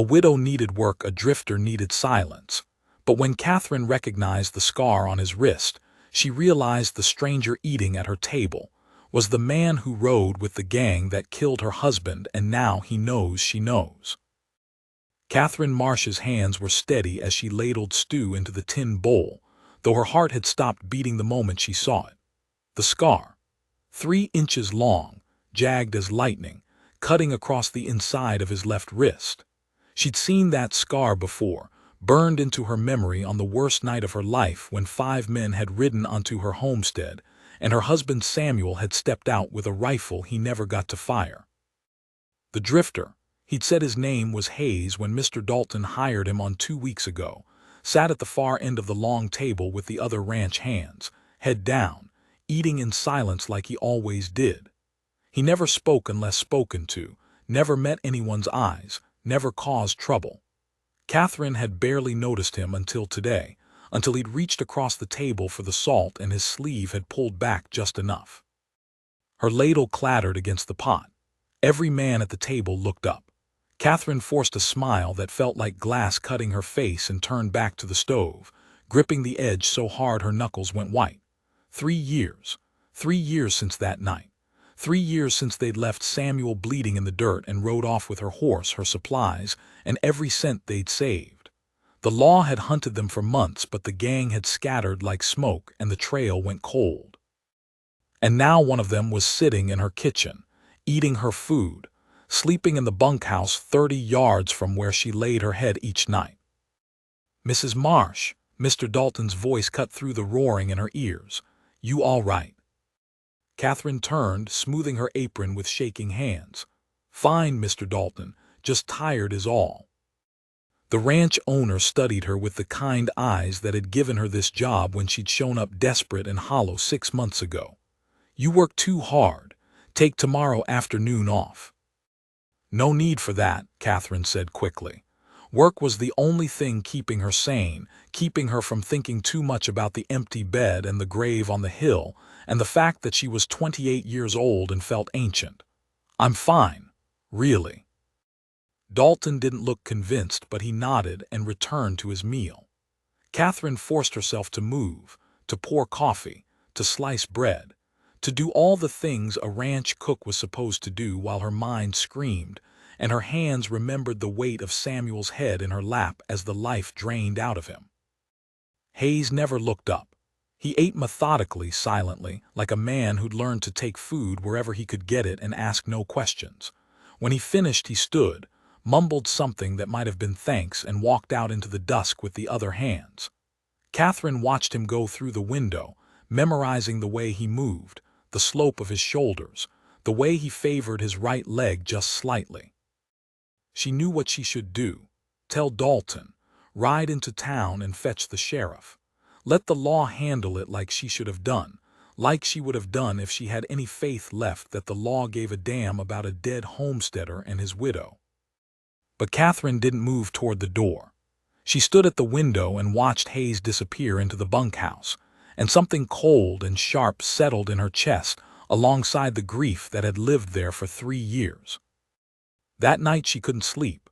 A widow needed work, a drifter needed silence. But when Catherine recognized the scar on his wrist, she realized the stranger eating at her table was the man who rode with the gang that killed her husband, and now he knows she knows. Catherine Marsh's hands were steady as she ladled stew into the tin bowl, though her heart had stopped beating the moment she saw it. The scar, 3 inches long, jagged as lightning, cutting across the inside of his left wrist. She'd seen that scar before, burned into her memory on the worst night of her life when 5 men had ridden onto her homestead, and her husband Samuel had stepped out with a rifle he never got to fire. The drifter, he'd said his name was Hayes when Mr. Dalton hired him on 2 weeks ago, sat at the far end of the long table with the other ranch hands, head down, eating in silence like he always did. He never spoke unless spoken to, never met anyone's eyes, never caused trouble. Catherine had barely noticed him until today, until he'd reached across the table for the salt and his sleeve had pulled back just enough. Her ladle clattered against the pot. Every man at the table looked up. Catherine forced a smile that felt like glass cutting her face and turned back to the stove, gripping the edge so hard her knuckles went white. 3 years. 3 years since that night. 3 years since they'd left Samuel bleeding in the dirt and rode off with her horse, her supplies, and every cent they'd saved. The law had hunted them for months, but the gang had scattered like smoke and the trail went cold. And now one of them was sitting in her kitchen, eating her food, sleeping in the bunkhouse 30 yards from where she laid her head each night. "Mrs. Marsh," Mr. Dalton's voice cut through the roaring in her ears. "You all right?" Catherine turned, smoothing her apron with shaking hands. "Fine, Mr. Dalton, just tired is all." The ranch owner studied her with the kind eyes that had given her this job when she'd shown up desperate and hollow 6 months ago. "You work too hard. Take tomorrow afternoon off." "No need for that," Catherine said quickly. Work was the only thing keeping her sane, keeping her from thinking too much about the empty bed and the grave on the hill, and the fact that she was 28 years old and felt ancient. "I'm fine, really." Dalton didn't look convinced, but he nodded and returned to his meal. Catherine forced herself to move, to pour coffee, to slice bread, to do all the things a ranch cook was supposed to do while her mind screamed, and her hands remembered the weight of Samuel's head in her lap as the life drained out of him. Hayes never looked up. He ate methodically, silently, like a man who'd learned to take food wherever he could get it and ask no questions. When he finished, he stood, mumbled something that might have been thanks, and walked out into the dusk with the other hands. Catherine watched him go through the window, memorizing the way he moved, the slope of his shoulders, the way he favored his right leg just slightly. She knew what she should do. Tell Dalton. Ride into town and fetch the sheriff. Let the law handle it like she should have done, like she would have done if she had any faith left that the law gave a damn about a dead homesteader and his widow. But Catherine didn't move toward the door. She stood at the window and watched Hayes disappear into the bunkhouse, and something cold and sharp settled in her chest alongside the grief that had lived there for 3 years. That night she couldn't sleep.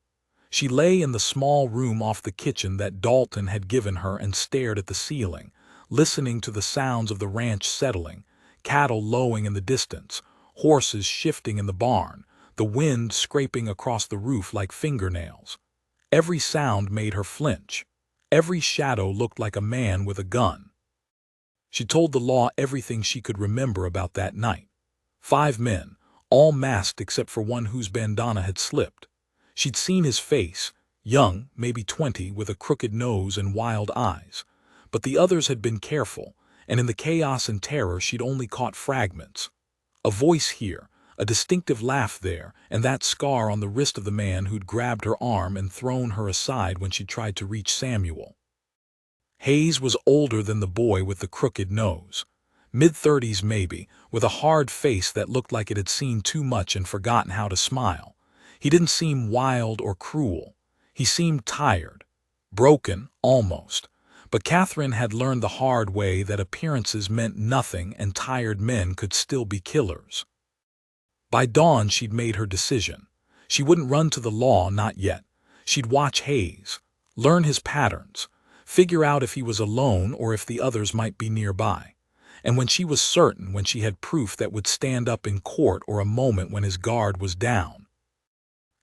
She lay in the small room off the kitchen that Dalton had given her and stared at the ceiling, listening to the sounds of the ranch settling, cattle lowing in the distance, horses shifting in the barn, the wind scraping across the roof like fingernails. Every sound made her flinch. Every shadow looked like a man with a gun. She told the law everything she could remember about that night. 5 men, all masked except for one whose bandana had slipped. She'd seen his face, young, maybe 20, with a crooked nose and wild eyes. But the others had been careful, and in the chaos and terror she'd only caught fragments. A voice here, a distinctive laugh there, and that scar on the wrist of the man who'd grabbed her arm and thrown her aside when she tried to reach Samuel. Hayes was older than the boy with the crooked nose. Mid-30s maybe, with a hard face that looked like it had seen too much and forgotten how to smile. He didn't seem wild or cruel. He seemed tired, broken, almost. But Catherine had learned the hard way that appearances meant nothing and tired men could still be killers. By dawn she'd made her decision. She wouldn't run to the law, not yet. She'd watch Hayes, learn his patterns, figure out if he was alone or if the others might be nearby. And when she was certain, when she had proof that would stand up in court or a moment when his guard was down,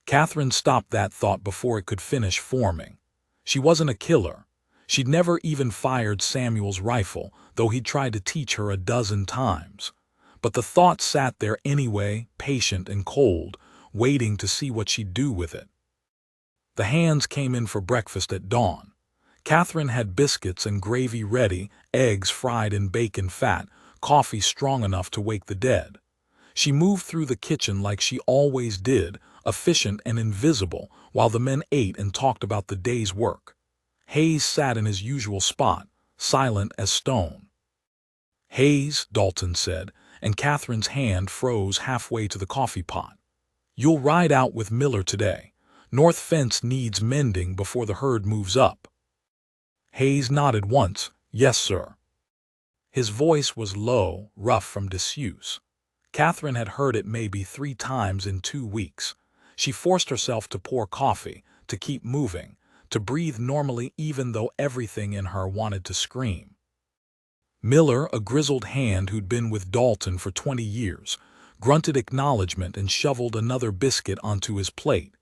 Catherine stopped that thought before it could finish forming. She wasn't a killer. She'd never even fired Samuel's rifle, though he'd tried to teach her a dozen times. But the thought sat there anyway, patient and cold, waiting to see what she'd do with it. The hands came in for breakfast at dawn. Catherine had biscuits and gravy ready, eggs fried in bacon fat, coffee strong enough to wake the dead. She moved through the kitchen like she always did, efficient and invisible, while the men ate and talked about the day's work. Hayes sat in his usual spot, silent as stone. "Hayes," Dalton said, and Catherine's hand froze halfway to the coffee pot. "You'll ride out with Miller today. North fence needs mending before the herd moves up." Hayes nodded once. "Yes, sir." His voice was low, rough from disuse. Catherine had heard it maybe 3 times in 2 weeks. She forced herself to pour coffee, to keep moving, to breathe normally even though everything in her wanted to scream. Miller, a grizzled hand who'd been with Dalton for 20 years, grunted acknowledgement and shoveled another biscuit onto his plate.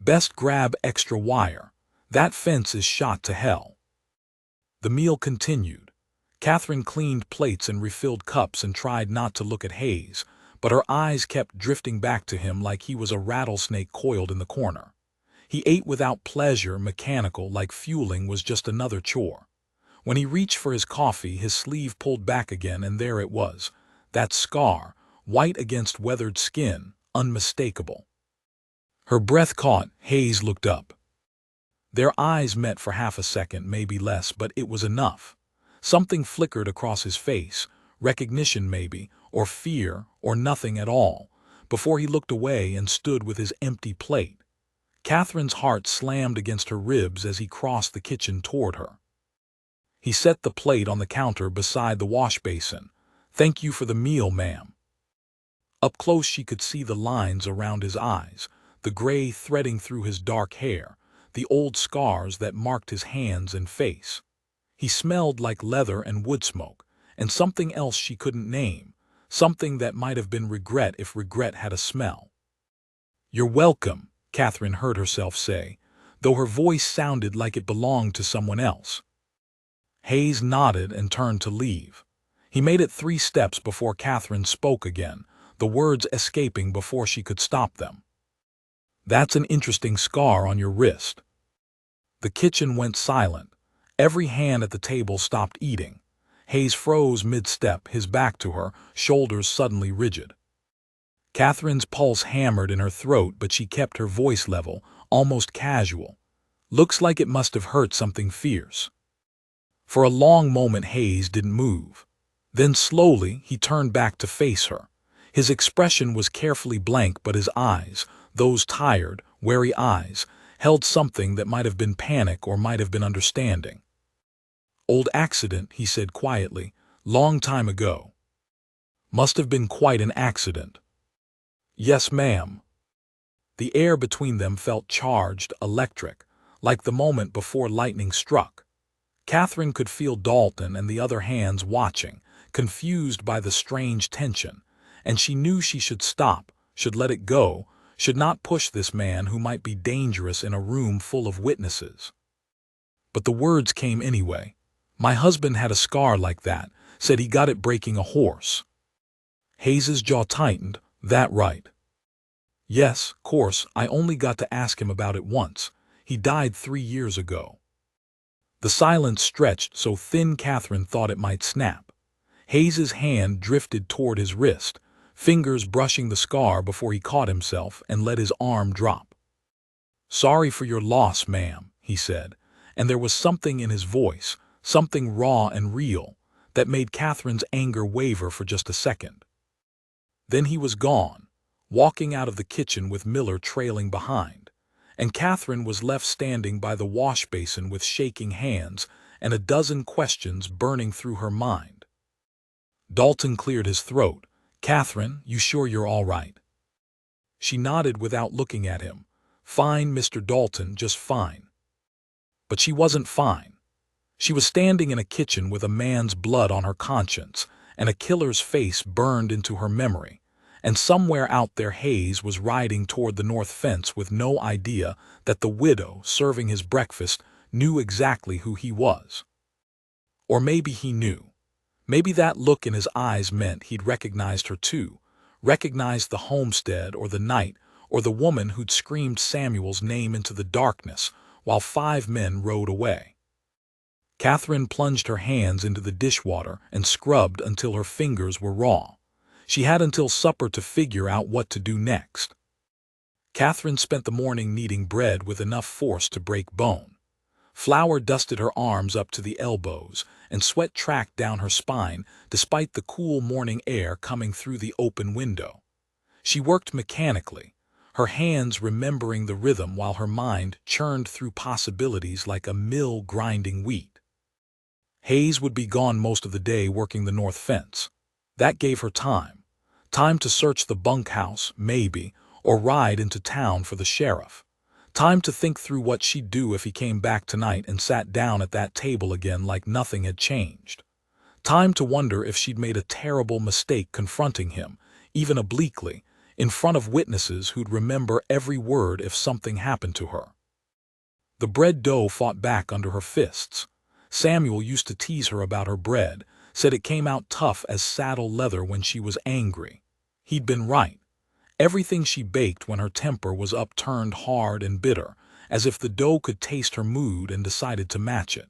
"Best grab extra wire. That fence is shot to hell." The meal continued. Catherine cleaned plates and refilled cups and tried not to look at Hayes, but her eyes kept drifting back to him like he was a rattlesnake coiled in the corner. He ate without pleasure, mechanical, like fueling was just another chore. When he reached for his coffee, his sleeve pulled back again, and there it was, that scar, white against weathered skin, unmistakable. Her breath caught. Hayes looked up. Their eyes met for half a second, maybe less, but it was enough. Something flickered across his face, recognition maybe, or fear, or nothing at all, before he looked away and stood with his empty plate. Catherine's heart slammed against her ribs as he crossed the kitchen toward her. He set the plate on the counter beside the wash basin. "Thank you for the meal, ma'am." Up close she could see the lines around his eyes, the gray threading through his dark hair, the old scars that marked his hands and face. He smelled like leather and wood smoke, and something else she couldn't name, something that might have been regret if regret had a smell. "You're welcome," Catherine heard herself say, though her voice sounded like it belonged to someone else. Hayes nodded and turned to leave. He made it 3 steps before Catherine spoke again, the words escaping before she could stop them. "That's an interesting scar on your wrist." The kitchen went silent. Every hand at the table stopped eating. Hayes froze mid-step, his back to her, shoulders suddenly rigid. Catherine's pulse hammered in her throat, but she kept her voice level, almost casual. "Looks like it must have hurt something fierce." For a long moment Hayes didn't move. Then slowly he turned back to face her. His expression was carefully blank, but his eyes, those tired, wary eyes, held something that might have been panic or might have been understanding. "Old accident," he said quietly. "Long time ago." "Must have been quite an accident." "Yes, ma'am." The air between them felt charged, electric, like the moment before lightning struck. Catherine could feel Dalton and the other hands watching, confused by the strange tension, and she knew she should stop, should let it go, should not push this man who might be dangerous in a room full of witnesses. But the words came anyway. "My husband had a scar like that, said he got it breaking a horse." Hayes's jaw tightened. "That right?" "Yes, course, I only got to ask him about it once. He died 3 years ago." The silence stretched so thin Catherine thought it might snap. Hayes's hand drifted toward his wrist, fingers brushing the scar before he caught himself and let his arm drop. "Sorry for your loss, ma'am," he said, and there was something in his voice, something raw and real, that made Catherine's anger waver for just a second. Then he was gone, walking out of the kitchen with Miller trailing behind, and Catherine was left standing by the wash basin with shaking hands and a dozen questions burning through her mind. Dalton cleared his throat. "Catherine, you sure you're all right?" She nodded without looking at him. "Fine, Mr. Dalton, just fine." But she wasn't fine. She was standing in a kitchen with a man's blood on her conscience, and a killer's face burned into her memory. And somewhere out there Hayes was riding toward the north fence with no idea that the widow serving his breakfast knew exactly who he was. Or maybe he knew. Maybe that look in his eyes meant he'd recognized her too, recognized the homestead or the night or the woman who'd screamed Samuel's name into the darkness while 5 men rode away. Catherine plunged her hands into the dishwater and scrubbed until her fingers were raw. She had until supper to figure out what to do next. Catherine spent the morning kneading bread with enough force to break bone. Flour dusted her arms up to the elbows, and sweat tracked down her spine despite the cool morning air coming through the open window. She worked mechanically, her hands remembering the rhythm while her mind churned through possibilities like a mill grinding wheat. Hayes would be gone most of the day working the north fence. That gave her time. Time to search the bunkhouse, maybe, or ride into town for the sheriff. Time to think through what she'd do if he came back tonight and sat down at that table again like nothing had changed. Time to wonder if she'd made a terrible mistake confronting him, even obliquely, in front of witnesses who'd remember every word if something happened to her. The bread dough fought back under her fists. Samuel used to tease her about her bread, said it came out tough as saddle leather when she was angry. He'd been right. Everything she baked when her temper was up turned hard and bitter, as if the dough could taste her mood and decided to match it.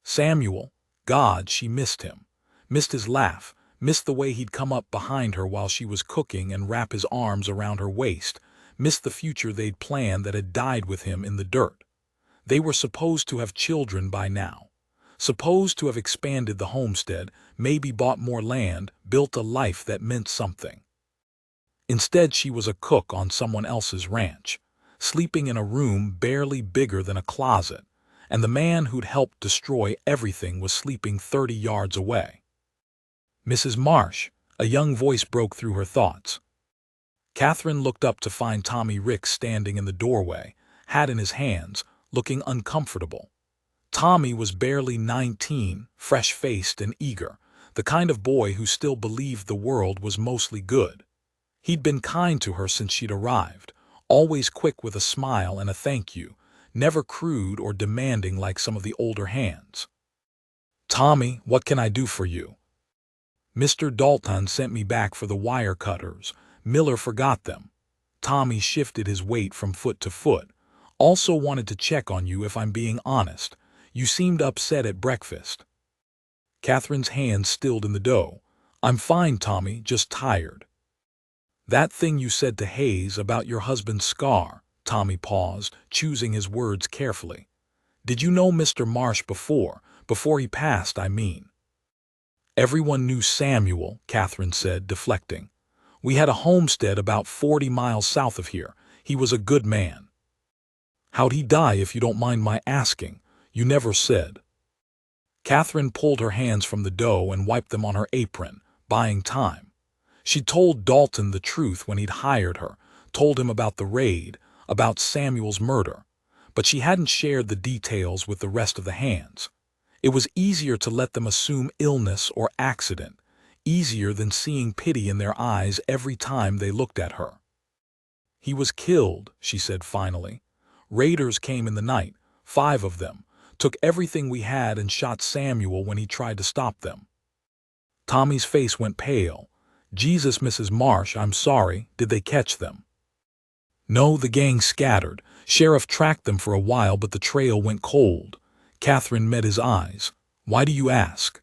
Samuel, God, she missed him. Missed his laugh, missed the way he'd come up behind her while she was cooking and wrap his arms around her waist, missed the future they'd planned that had died with him in the dirt. They were supposed to have children by now. Supposed to have expanded the homestead, maybe bought more land, built a life that meant something. Instead, she was a cook on someone else's ranch, sleeping in a room barely bigger than a closet, and the man who'd helped destroy everything was sleeping 30 yards away. "Mrs. Marsh," a young voice broke through her thoughts. Catherine looked up to find Tommy Ricks standing in the doorway, hat in his hands, looking uncomfortable. Tommy was barely 19, fresh-faced and eager, the kind of boy who still believed the world was mostly good. He'd been kind to her since she'd arrived, always quick with a smile and a thank you, never crude or demanding like some of the older hands. "Tommy, what can I do for you?" "Mr. Dalton sent me back for the wire cutters. Miller forgot them." Tommy shifted his weight from foot to foot. "Also wanted to check on you if I'm being honest. You seemed upset at breakfast." Catherine's hands stilled in the dough. "I'm fine, Tommy, just tired." "That thing you said to Hayes about your husband's scar," Tommy paused, choosing his words carefully. "Did you know Mr. Marsh before he passed, I mean?" "Everyone knew Samuel," Catherine said, deflecting. "We had a homestead about 40 miles south of here. He was a good man." "How'd he die, if you don't mind my asking? You never said." Catherine pulled her hands from the dough and wiped them on her apron, buying time. She told Dalton the truth when he'd hired her, told him about the raid, about Samuel's murder, but she hadn't shared the details with the rest of the hands. It was easier to let them assume illness or accident, easier than seeing pity in their eyes every time they looked at her. "He was killed," she said finally. "Raiders came in the night, 5 of them, took everything we had and shot Samuel when he tried to stop them." Tommy's face went pale. "Jesus, Mrs. Marsh, I'm sorry. Did they catch them?" "No, the gang scattered. Sheriff tracked them for a while, but the trail went cold." Catherine met his eyes. "Why do you ask?"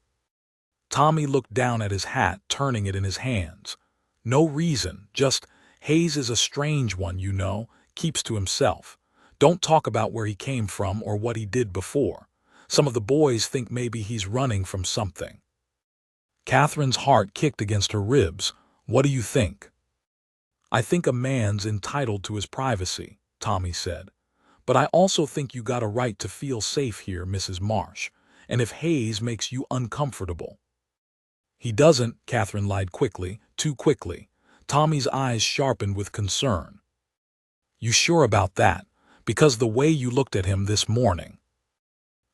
Tommy looked down at his hat, turning it in his hands. "No reason, just Hayes is a strange one, you know, keeps to himself. Don't talk about where he came from or what he did before. Some of the boys think maybe he's running from something." Catherine's heart kicked against her ribs. "What do you think?" "I think a man's entitled to his privacy," Tommy said. "But I also think you got a right to feel safe here, Mrs. Marsh, and if Hayes makes you uncomfortable." "He doesn't," Catherine lied quickly, too quickly. Tommy's eyes sharpened with concern. You sure about that? Because the way you looked at him this morning.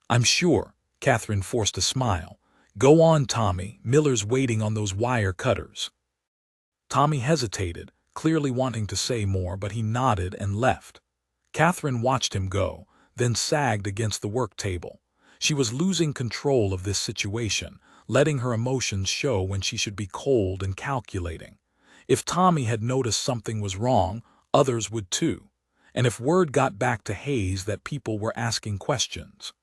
I'm sure, Catherine forced a smile. Go on, Tommy, Miller's waiting on those wire cutters. Tommy hesitated, clearly wanting to say more, but he nodded and left. Catherine watched him go, then sagged against the work table. She was losing control of this situation, letting her emotions show when she should be cold and calculating. If Tommy had noticed something was wrong, others would too. And if word got back to Hayes that people were asking questions.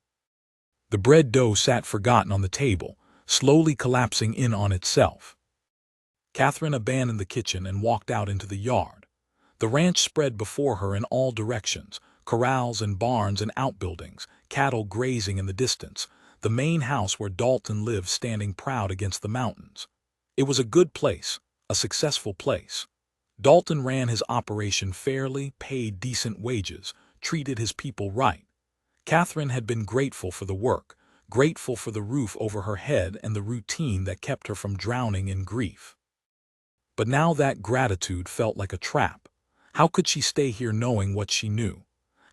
The bread dough sat forgotten on the table, slowly collapsing in on itself. Catherine abandoned the kitchen and walked out into the yard. The ranch spread before her in all directions, corrals and barns and outbuildings, cattle grazing in the distance, the main house where Dalton lived standing proud against the mountains. It was a good place, a successful place. Dalton ran his operation fairly, paid decent wages, treated his people right. Catherine had been grateful for the work, grateful for the roof over her head and the routine that kept her from drowning in grief. But now that gratitude felt like a trap. How could she stay here knowing what she knew?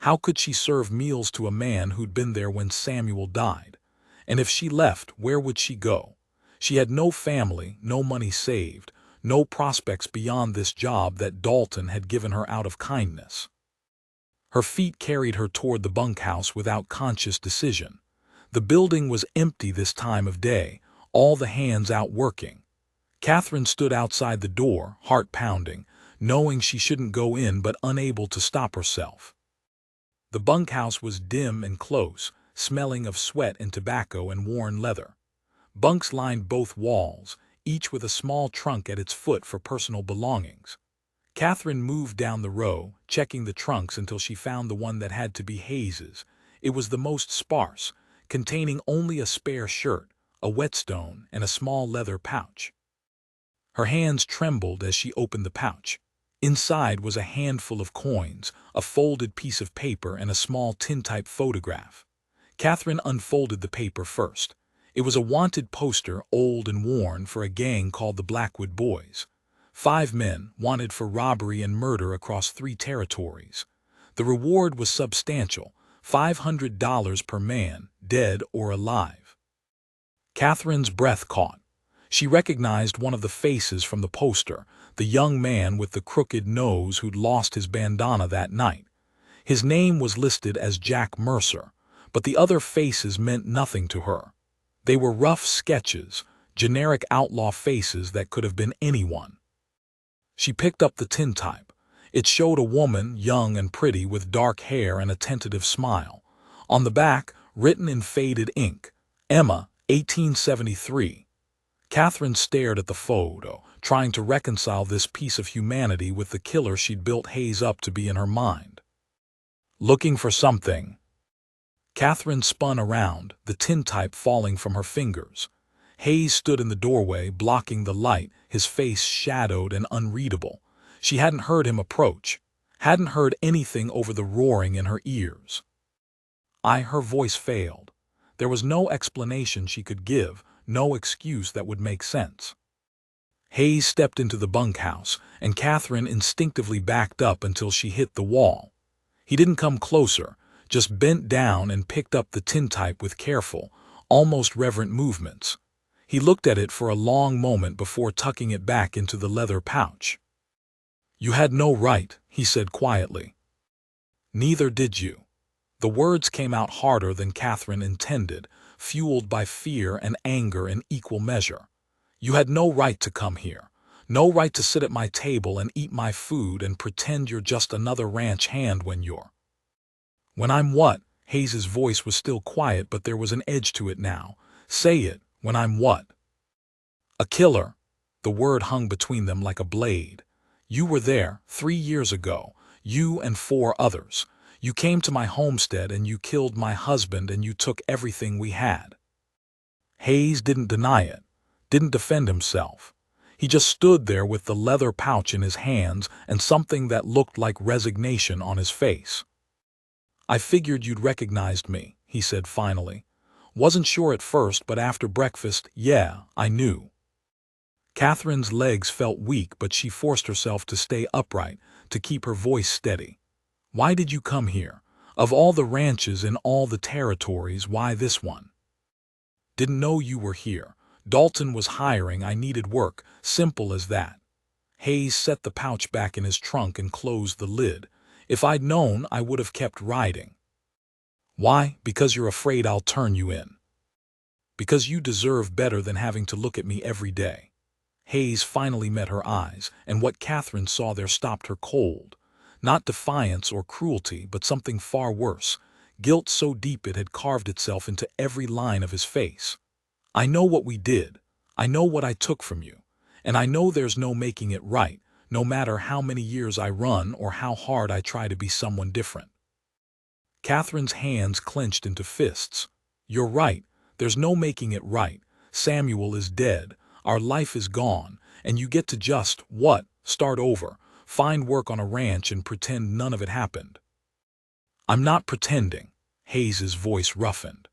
How could she serve meals to a man who'd been there when Samuel died? And if she left, where would she go? She had no family, no money saved, no prospects beyond this job that Dalton had given her out of kindness. Her feet carried her toward the bunkhouse without conscious decision. The building was empty this time of day, all the hands out working. Catherine stood outside the door, heart pounding, knowing she shouldn't go in but unable to stop herself. The bunkhouse was dim and close, smelling of sweat and tobacco and worn leather. Bunks lined both walls, each with a small trunk at its foot for personal belongings. Catherine moved down the row, checking the trunks until she found the one that had to be Hayes's. It was the most sparse, containing only a spare shirt, a whetstone, and a small leather pouch. Her hands trembled as she opened the pouch. Inside was a handful of coins, a folded piece of paper, and a small tintype photograph. Catherine unfolded the paper first. It was a wanted poster, old and worn, for a gang called the Blackwood Boys. 5 men, wanted for robbery and murder across 3 territories. The reward was substantial, $500 per man, dead or alive. Catherine's breath caught. She recognized one of the faces from the poster, the young man with the crooked nose who'd lost his bandana that night. His name was listed as Jack Mercer, but the other faces meant nothing to her. They were rough sketches, generic outlaw faces that could have been anyone. She picked up the tintype. It showed a woman, young and pretty, with dark hair and a tentative smile. On the back, written in faded ink, Emma, 1873. Catherine stared at the photo, trying to reconcile this piece of humanity with the killer she'd built Hayes up to be in her mind. Looking for something. Catherine spun around, the tintype falling from her fingers. Hayes stood in the doorway, blocking the light, his face shadowed and unreadable. She hadn't heard him approach, hadn't heard anything over the roaring in her ears. Her voice failed. There was no explanation she could give, no excuse that would make sense. Hayes stepped into the bunkhouse, and Catherine instinctively backed up until she hit the wall. He didn't come closer, just bent down and picked up the tintype with careful, almost reverent movements. He looked at it for a long moment before tucking it back into the leather pouch. "You had no right," he said quietly. "Neither did you." The words came out harder than Catherine intended, fueled by fear and anger in equal measure. "You had no right to come here. No right to sit at my table and eat my food and pretend you're just another ranch hand when you're—" "When I'm what?" Hayes's voice was still quiet, but there was an edge to it now. "Say it, when I'm what?" "A killer." The word hung between them like a blade. "You were there 3 years ago, you and 4 others. You came to my homestead and you killed my husband and you took everything we had." Hayes didn't deny it, didn't defend himself. He just stood there with the leather pouch in his hands and something that looked like resignation on his face. "I figured you'd recognized me," he said finally. "Wasn't sure at first, but after breakfast, yeah, I knew." Catherine's legs felt weak, but she forced herself to stay upright, to keep her voice steady. Why did you come here? Of all the ranches in all the territories, why this one? Didn't know you were here. Dalton was hiring, I needed work, simple as that. Hayes set the pouch back in his trunk and closed the lid. If I'd known, I would have kept riding. Why? Because you're afraid I'll turn you in. Because you deserve better than having to look at me every day. Hayes finally met her eyes, and what Catherine saw there stopped her cold. Not defiance or cruelty, but something far worse. Guilt so deep it had carved itself into every line of his face. I know what we did. I know what I took from you. And I know there's no making it right, no matter how many years I run or how hard I try to be someone different. Catherine's hands clenched into fists. You're right. There's no making it right. Samuel is dead. Our life is gone. And you get to just, what? Start over. Find work on a ranch and pretend none of it happened. I'm not pretending. Hayes's voice roughened.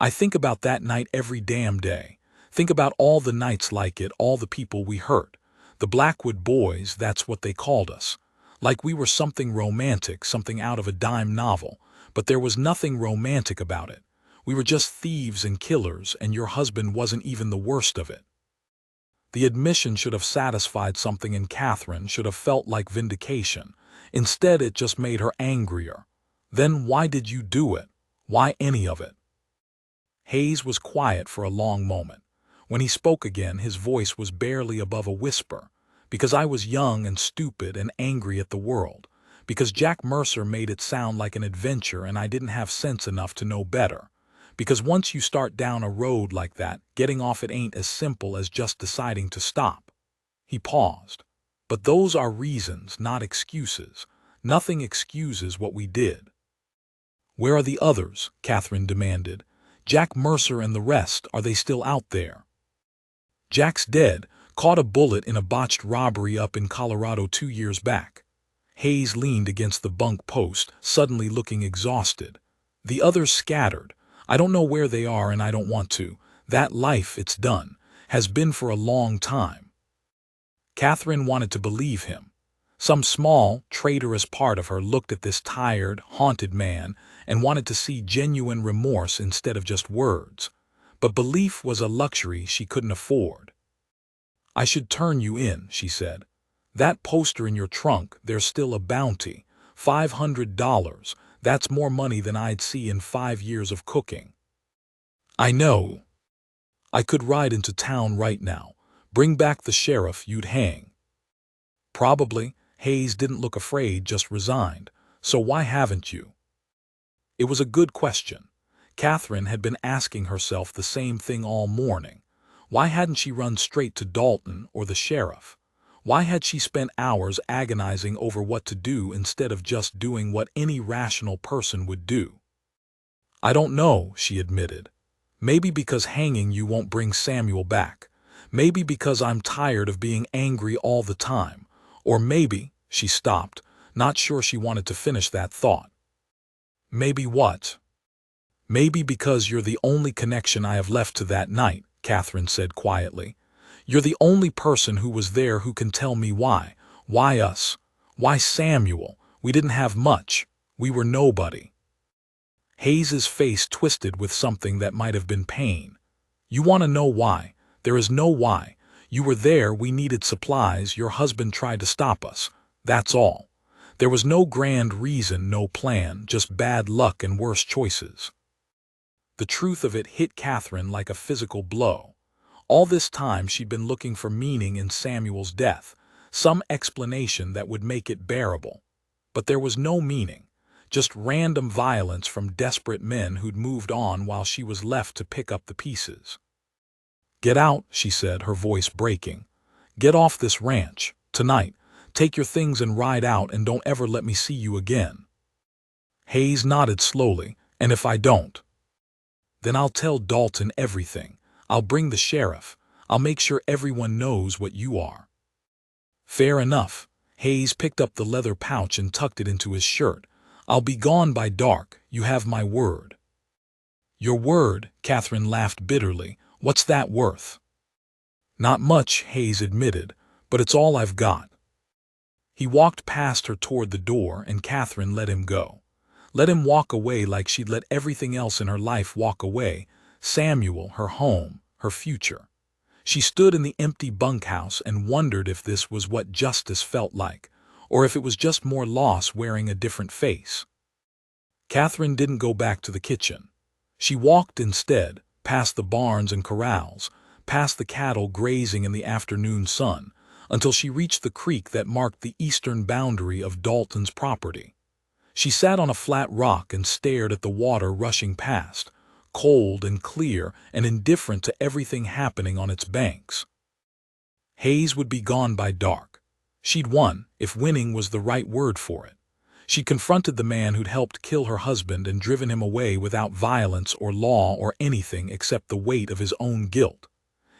I think about that night every damn day. Think about all the nights like it, all the people we hurt. The Blackwood Boys, that's what they called us. Like we were something romantic, something out of a dime novel. But there was nothing romantic about it. We were just thieves and killers, and your husband wasn't even the worst of it. The admission should have satisfied something in Catherine, should have felt like vindication. Instead, it just made her angrier. Then why did you do it? Why any of it? Hayes was quiet for a long moment. When he spoke again, his voice was barely above a whisper. Because I was young and stupid and angry at the world. Because Jack Mercer made it sound like an adventure and I didn't have sense enough to know better. Because once you start down a road like that, getting off it ain't as simple as just deciding to stop. He paused. But those are reasons, not excuses. Nothing excuses what we did. Where are the others? Catherine demanded. Jack Mercer and the rest, are they still out there? Jack's dead, caught a bullet in a botched robbery up in Colorado 2 years back. Hayes leaned against the bunk post, suddenly looking exhausted. The others scattered. I don't know where they are and I don't want to. That life, it's done. Has been for a long time. Catherine wanted to believe him. Some small, traitorous part of her looked at this tired, haunted man and wanted to see genuine remorse instead of just words. But belief was a luxury she couldn't afford. I should turn you in, she said. That poster in your trunk, there's still a bounty. $500. That's more money than I'd see in 5 years of cooking. I know. I could ride into town right now. Bring back the sheriff, you'd hang. Probably. Hayes didn't look afraid, just resigned. So why haven't you? It was a good question. Catherine had been asking herself the same thing all morning. Why hadn't she run straight to Dalton or the sheriff? Why had she spent hours agonizing over what to do instead of just doing what any rational person would do? I don't know, she admitted. Maybe because hanging you won't bring Samuel back. Maybe because I'm tired of being angry all the time. Or maybe, she stopped, not sure she wanted to finish that thought. Maybe what? Maybe because you're the only connection I have left to that night, Catherine said quietly. You're the only person who was there who can tell me why. Why us? Why Samuel? We didn't have much. We were nobody. Hayes's face twisted with something that might have been pain. You want to know why? There is no why. You were there, we needed supplies, your husband tried to stop us. That's all. There was no grand reason, no plan, just bad luck and worse choices. The truth of it hit Catherine like a physical blow. All this time she'd been looking for meaning in Samuel's death, some explanation that would make it bearable. But there was no meaning, just random violence from desperate men who'd moved on while she was left to pick up the pieces. Get out, she said, her voice breaking. Get off this ranch, tonight. Take your things and ride out and don't ever let me see you again. Hayes nodded slowly. And if I don't? Then I'll tell Dalton everything. I'll bring the sheriff. I'll make sure everyone knows what you are. Fair enough. Hayes picked up the leather pouch and tucked it into his shirt. I'll be gone by dark. You have my word. Your word, Catherine laughed bitterly. What's that worth? Not much, Hayes admitted, but it's all I've got. He walked past her toward the door, and Catherine let him go. Let him walk away like she'd let everything else in her life walk away: Samuel, her home, her future. She stood in the empty bunkhouse and wondered if this was what justice felt like, or if it was just more loss wearing a different face. Catherine didn't go back to the kitchen. She walked instead, past the barns and corrals, past the cattle grazing in the afternoon sun, until she reached the creek that marked the eastern boundary of Dalton's property. She sat on a flat rock and stared at the water rushing past, cold and clear and indifferent to everything happening on its banks. Hayes would be gone by dark. She'd won, if winning was the right word for it. She confronted the man who'd helped kill her husband and driven him away without violence or law or anything except the weight of his own guilt.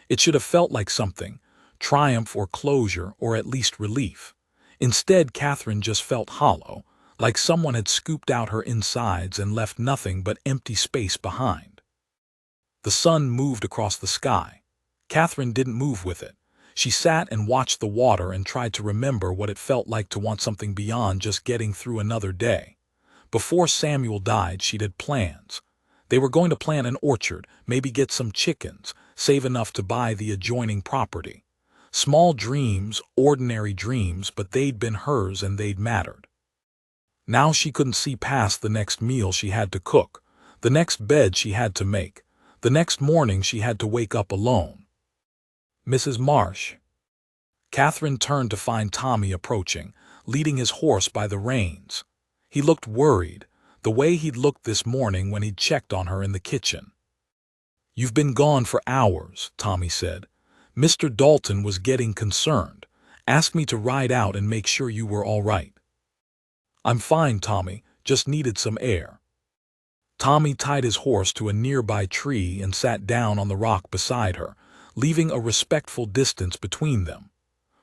It should have felt like something, triumph or closure or at least relief. Instead, Catherine just felt hollow, like someone had scooped out her insides and left nothing but empty space behind. The sun moved across the sky. Catherine didn't move with it. She sat and watched the water and tried to remember what it felt like to want something beyond just getting through another day. Before Samuel died, she'd had plans. They were going to plant an orchard, maybe get some chickens, save enough to buy the adjoining property. Small dreams, ordinary dreams, but they'd been hers and they'd mattered. Now she couldn't see past the next meal she had to cook, the next bed she had to make, the next morning she had to wake up alone. Mrs. Marsh. Catherine turned to find Tommy approaching, leading his horse by the reins. He looked worried, the way he'd looked this morning when he'd checked on her in the kitchen. "You've been gone for hours," Tommy said. "Mr. Dalton was getting concerned. Asked me to ride out and make sure you were all right." "I'm fine, Tommy, just needed some air." Tommy tied his horse to a nearby tree and sat down on the rock beside her, leaving a respectful distance between them.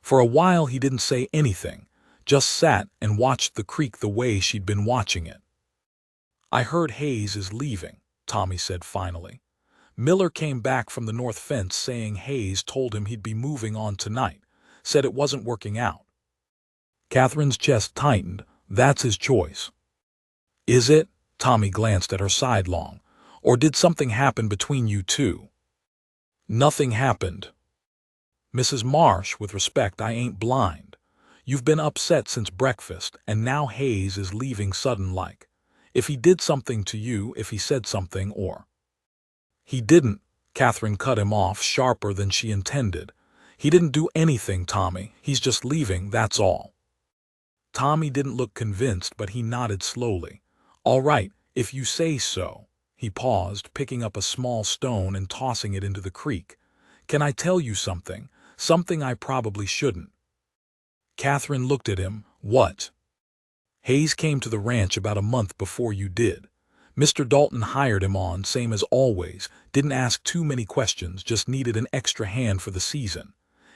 For a while he didn't say anything, just sat and watched the creek the way she'd been watching it. "I heard Hayes is leaving," Tommy said finally. "Miller came back from the north fence saying Hayes told him he'd be moving on tonight, said it wasn't working out." Catherine's chest tightened. "That's his choice." "Is it?" Tommy glanced at her sidelong. "Or did something happen between you two?" "Nothing happened." "Mrs. Marsh, with respect, I ain't blind. You've been upset since breakfast, and now Hayes is leaving sudden-like. If he did something to you, if he said something, or—" "He didn't," Catherine cut him off sharper than she intended. "He didn't do anything, Tommy. He's just leaving, that's all." Tommy didn't look convinced, but he nodded slowly. "All right, if you say so." He paused, picking up a small stone and tossing it into the creek. "Can I tell you something? Something I probably shouldn't." Catherine looked at him. "What?" "Hayes came to the ranch about a month before you did. Mr. Dalton hired him on, same as always, didn't ask too many questions, just needed an extra hand for the season.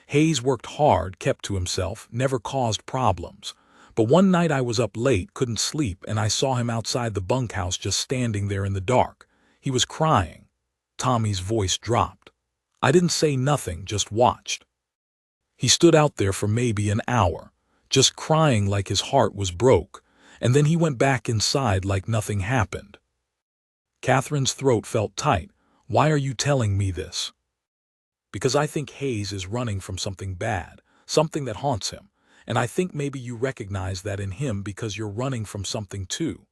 Hayes worked hard, kept to himself, never caused problems. But one night I was up late, couldn't sleep, and I saw him outside the bunkhouse just standing there in the dark. He was crying." Tommy's voice dropped. "I didn't say nothing, just watched. He stood out there for maybe an hour, just crying like his heart was broke, and then he went back inside like nothing happened." Catherine's throat felt tight. "Why are you telling me this?" "Because I think Hayes is running from something bad, something that haunts him. And I think maybe you recognize that in him because you're running from something too."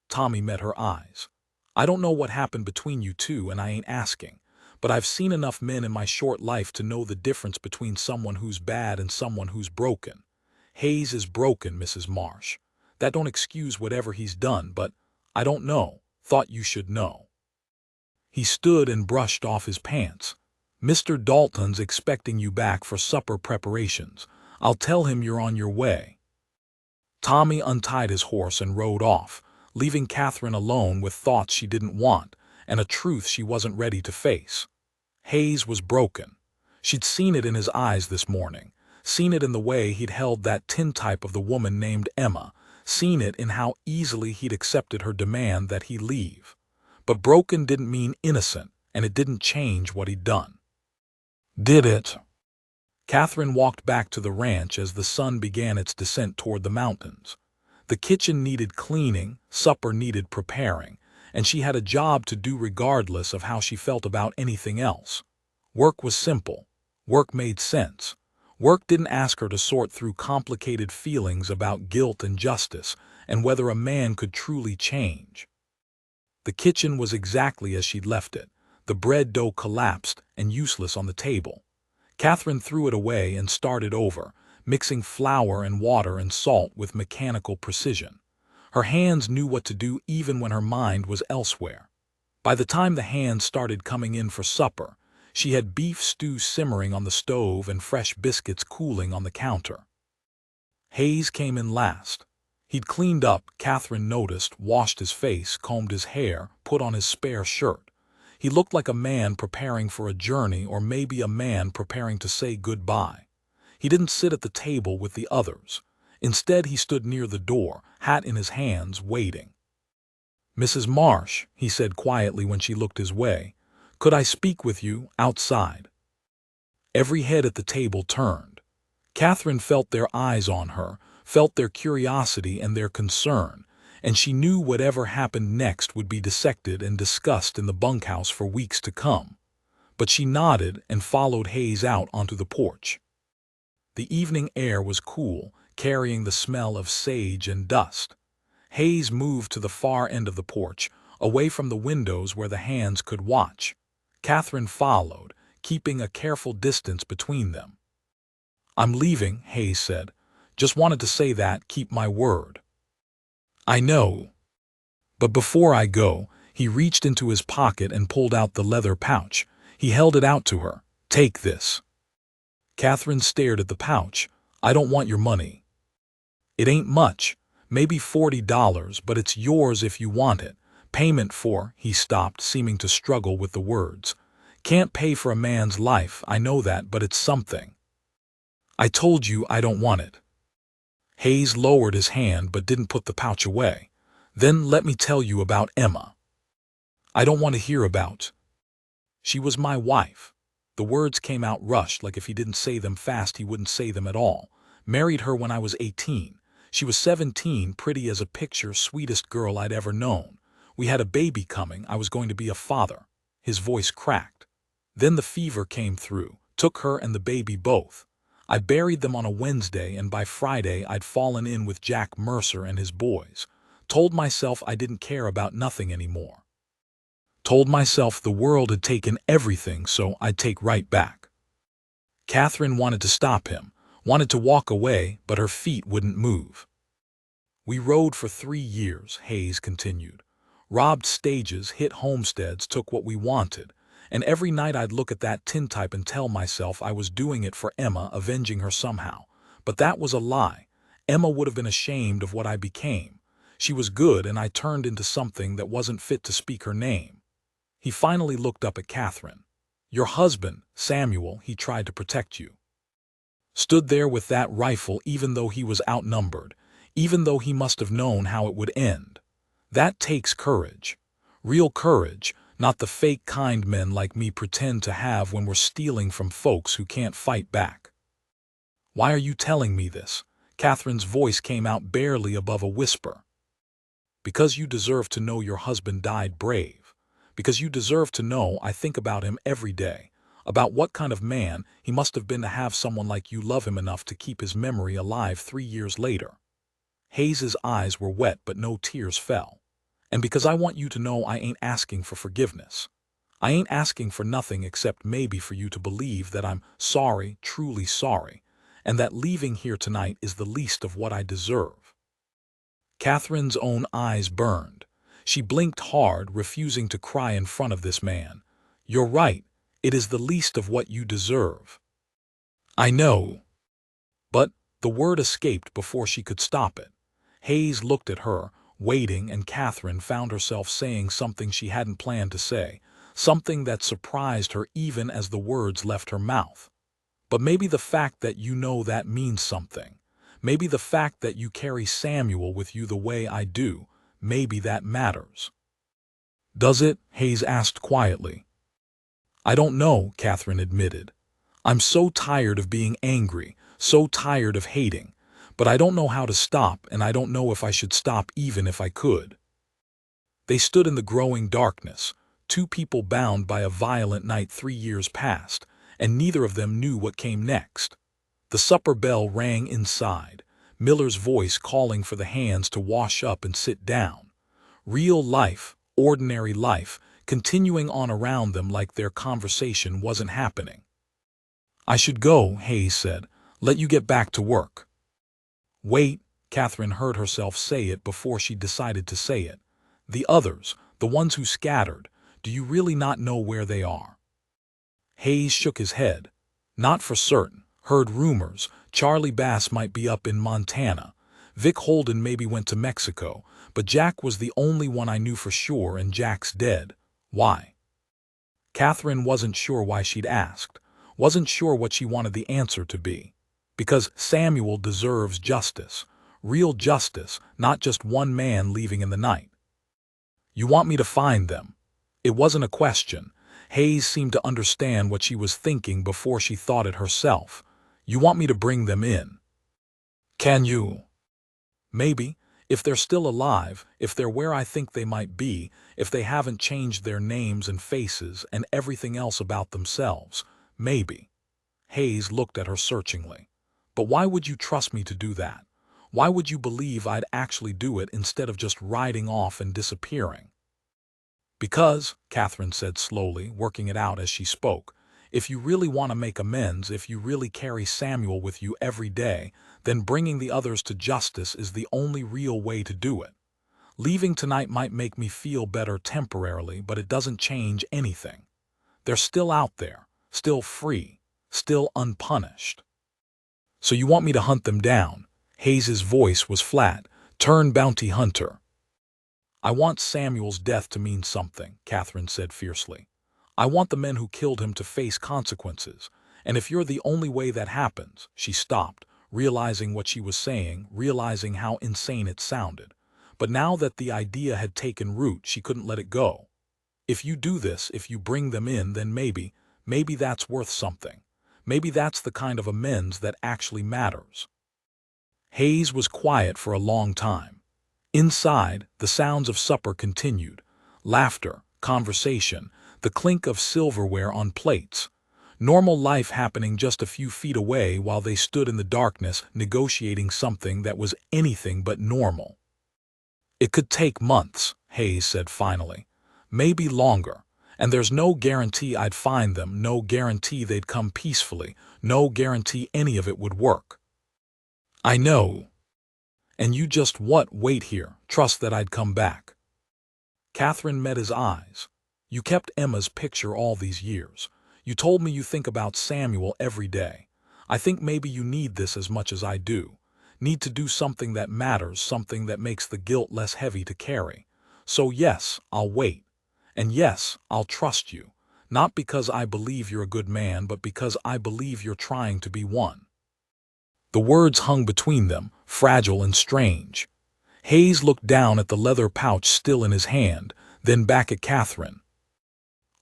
Tommy met her eyes. "I don't know what happened between you two, and I ain't asking. But I've seen enough men in my short life to know the difference between someone who's bad and someone who's broken. Hayes is broken, Mrs. Marsh. That don't excuse whatever he's done, but I don't know. Thought you should know." He stood and brushed off his pants. "Mr. Dalton's expecting you back for supper preparations. I'll tell him you're on your way." Tommy untied his horse and rode off, leaving Catherine alone with thoughts she didn't want and a truth she wasn't ready to face. Hayes was broken. She'd seen it in his eyes this morning, seen it in the way he'd held that tintype of the woman named Emma, seen it in how easily he'd accepted her demand that he leave. But broken didn't mean innocent, and it didn't change what he'd done. Did it? Catherine walked back to the ranch as the sun began its descent toward the mountains. The kitchen needed cleaning, supper needed preparing, and she had a job to do regardless of how she felt about anything else. Work was simple. Work made sense. Work didn't ask her to sort through complicated feelings about guilt and justice and whether a man could truly change. The kitchen was exactly as she'd left it. The bread dough collapsed and useless on the table. Catherine threw it away and started over, mixing flour and water and salt with mechanical precision. Her hands knew what to do even when her mind was elsewhere. By the time the hands started coming in for supper, she had beef stew simmering on the stove and fresh biscuits cooling on the counter. Hayes came in last. He'd cleaned up, Catherine noticed, washed his face, combed his hair, put on his spare shirt. He looked like a man preparing for a journey, or maybe a man preparing to say goodbye. He didn't sit at the table with the others. Instead, he stood near the door, hat in his hands, waiting. "Mrs. Marsh," he said quietly when she looked his way, "could I speak with you outside?" Every head at the table turned. Catherine felt their eyes on her, felt their curiosity and their concern, and she knew whatever happened next would be dissected and discussed in the bunkhouse for weeks to come. But she nodded and followed Hayes out onto the porch. The evening air was cool, carrying the smell of sage and dust. Hayes moved to the far end of the porch, away from the windows where the hands could watch. Catherine followed, keeping a careful distance between them. "I'm leaving," Hayes said. "Just wanted to say that, keep my word." "I know." But before I go, he reached into his pocket and pulled out the leather pouch. He held it out to her. "Take this." Catherine stared at the pouch. "I don't want your money." "It ain't much. Maybe $40, but it's yours if you want it. Payment for—" He stopped, seeming to struggle with the words. "Can't pay for a man's life, I know that, but it's something." "I told you I don't want it." Hayes lowered his hand but didn't put the pouch away. "Then let me tell you about Emma." "I don't want to hear about." "She was my wife." The words came out rushed, like if he didn't say them fast he wouldn't say them at all. "Married her when I was 18. She was 17, pretty as a picture, sweetest girl I'd ever known. We had a baby coming, I was going to be a father." His voice cracked. "Then the fever came through, took her and the baby both. I buried them on a Wednesday, and by Friday I'd fallen in with Jack Mercer and his boys. Told myself I didn't care about nothing anymore. Told myself the world had taken everything, so I'd take right back." Catherine wanted to stop him, wanted to walk away, but her feet wouldn't move. "We rode for 3 years, Hayes continued. Robbed stages, hit homesteads, took what we wanted. And every night I'd look at that tintype and tell myself I was doing it for Emma, avenging her somehow. But that was a lie. Emma would have been ashamed of what I became. She was good, and I turned into something that wasn't fit to speak her name." He finally looked up at Catherine. "Your husband, Samuel, he tried to protect you. Stood there with that rifle even though he was outnumbered, even though he must have known how it would end. That takes courage. Real courage. Not the fake kind men like me pretend to have when we're stealing from folks who can't fight back." "Why are you telling me this?" Catherine's voice came out barely above a whisper. "Because you deserve to know your husband died brave. Because you deserve to know I think about him every day, about what kind of man he must have been to have someone like you love him enough to keep his memory alive 3 years later." Hayes's eyes were wet but no tears fell. "And because I want you to know I ain't asking for forgiveness. I ain't asking for nothing except maybe for you to believe that I'm sorry, truly sorry, and that leaving here tonight is the least of what I deserve." Catherine's own eyes burned. She blinked hard, refusing to cry in front of this man. "You're right. It is the least of what you deserve." "I know." But the word escaped before she could stop it. Hayes looked at her, waiting, and Catherine found herself saying something she hadn't planned to say, something that surprised her even as the words left her mouth. "But maybe the fact that you know that means something. Maybe the fact that you carry Samuel with you the way I do, maybe that matters." "Does it?" Hayes asked quietly. "I don't know," Catherine admitted. I'm so tired of being angry, so tired of hating, but I don't know how to stop, and I don't know if I should stop even if I could." They stood in the growing darkness, two people bound by a violent night 3 years past, and neither of them knew what came next. The supper bell rang inside, Miller's voice calling for the hands to wash up and sit down. Real life, ordinary life, continuing on around them like their conversation wasn't happening. "I should go," Hayes said. "Let you get back to work." "Wait," Catherine heard herself say it before she decided to say it. "The others, the ones who scattered, do you really not know where they are?" Hayes shook his head. "Not for certain. Heard rumors. Charlie Bass might be up in Montana. Vic Holden maybe went to Mexico, but Jack was the only one I knew for sure, and Jack's dead." "Why?" Catherine wasn't sure why she'd asked, wasn't sure what she wanted the answer to be. "Because Samuel deserves justice. Real justice, not just one man leaving in the night." "You want me to find them?" It wasn't a question. Hayes seemed to understand what she was thinking before she thought it herself. "You want me to bring them in?" "Can you?" "Maybe. If they're still alive, if they're where I think they might be, if they haven't changed their names and faces and everything else about themselves, maybe." Hayes looked at her searchingly. "But why would you trust me to do that? Why would you believe I'd actually do it instead of just riding off and disappearing?" "Because," Catherine said slowly, working it out as she spoke, "if you really want to make amends, if you really carry Samuel with you every day, then bringing the others to justice is the only real way to do it. Leaving tonight might make me feel better temporarily, but it doesn't change anything. They're still out there, still free, still unpunished." "So you want me to hunt them down?" Hayes's voice was flat. "Turn bounty hunter." "I want Samuel's death to mean something," Catherine said fiercely. "I want the men who killed him to face consequences. And if you're the only way that happens—" She stopped, realizing what she was saying, realizing how insane it sounded. But now that the idea had taken root, she couldn't let it go. "If you do this, if you bring them in, then maybe that's worth something. Maybe that's the kind of amends that actually matters." Hayes was quiet for a long time. Inside, the sounds of supper continued. Laughter, conversation, the clink of silverware on plates. Normal life happening just a few feet away while they stood in the darkness negotiating something that was anything but normal. "It could take months," Hayes said finally. "Maybe longer. And there's no guarantee I'd find them, no guarantee they'd come peacefully, no guarantee any of it would work." "I know. And you just wait here, trust that I'd come back." Catherine met his eyes. "You kept Emma's picture all these years. You told me you think about Samuel every day. I think maybe you need this as much as I do. Need to do something that matters, something that makes the guilt less heavy to carry. So yes, I'll wait. And yes, I'll trust you. Not because I believe you're a good man, but because I believe you're trying to be one." The words hung between them, fragile and strange. Hayes looked down at the leather pouch still in his hand, then back at Catherine.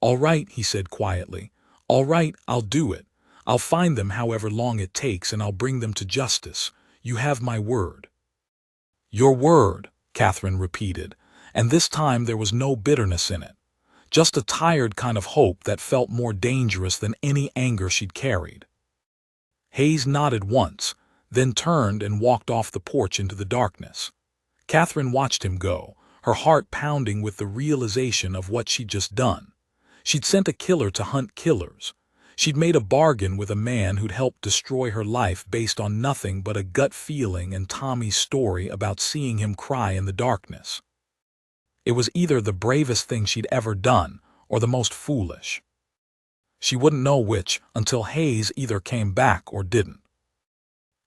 "All right," he said quietly. "All right, I'll do it. I'll find them however long it takes, and I'll bring them to justice. You have my word." "Your word," Catherine repeated, and this time there was no bitterness in it. Just a tired kind of hope that felt more dangerous than any anger she'd carried. Hayes nodded once, then turned and walked off the porch into the darkness. Catherine watched him go, her heart pounding with the realization of what she'd just done. She'd sent a killer to hunt killers. She'd made a bargain with a man who'd helped destroy her life based on nothing but a gut feeling and Tommy's story about seeing him cry in the darkness. It was either the bravest thing she'd ever done or the most foolish. She wouldn't know which until Hayes either came back or didn't.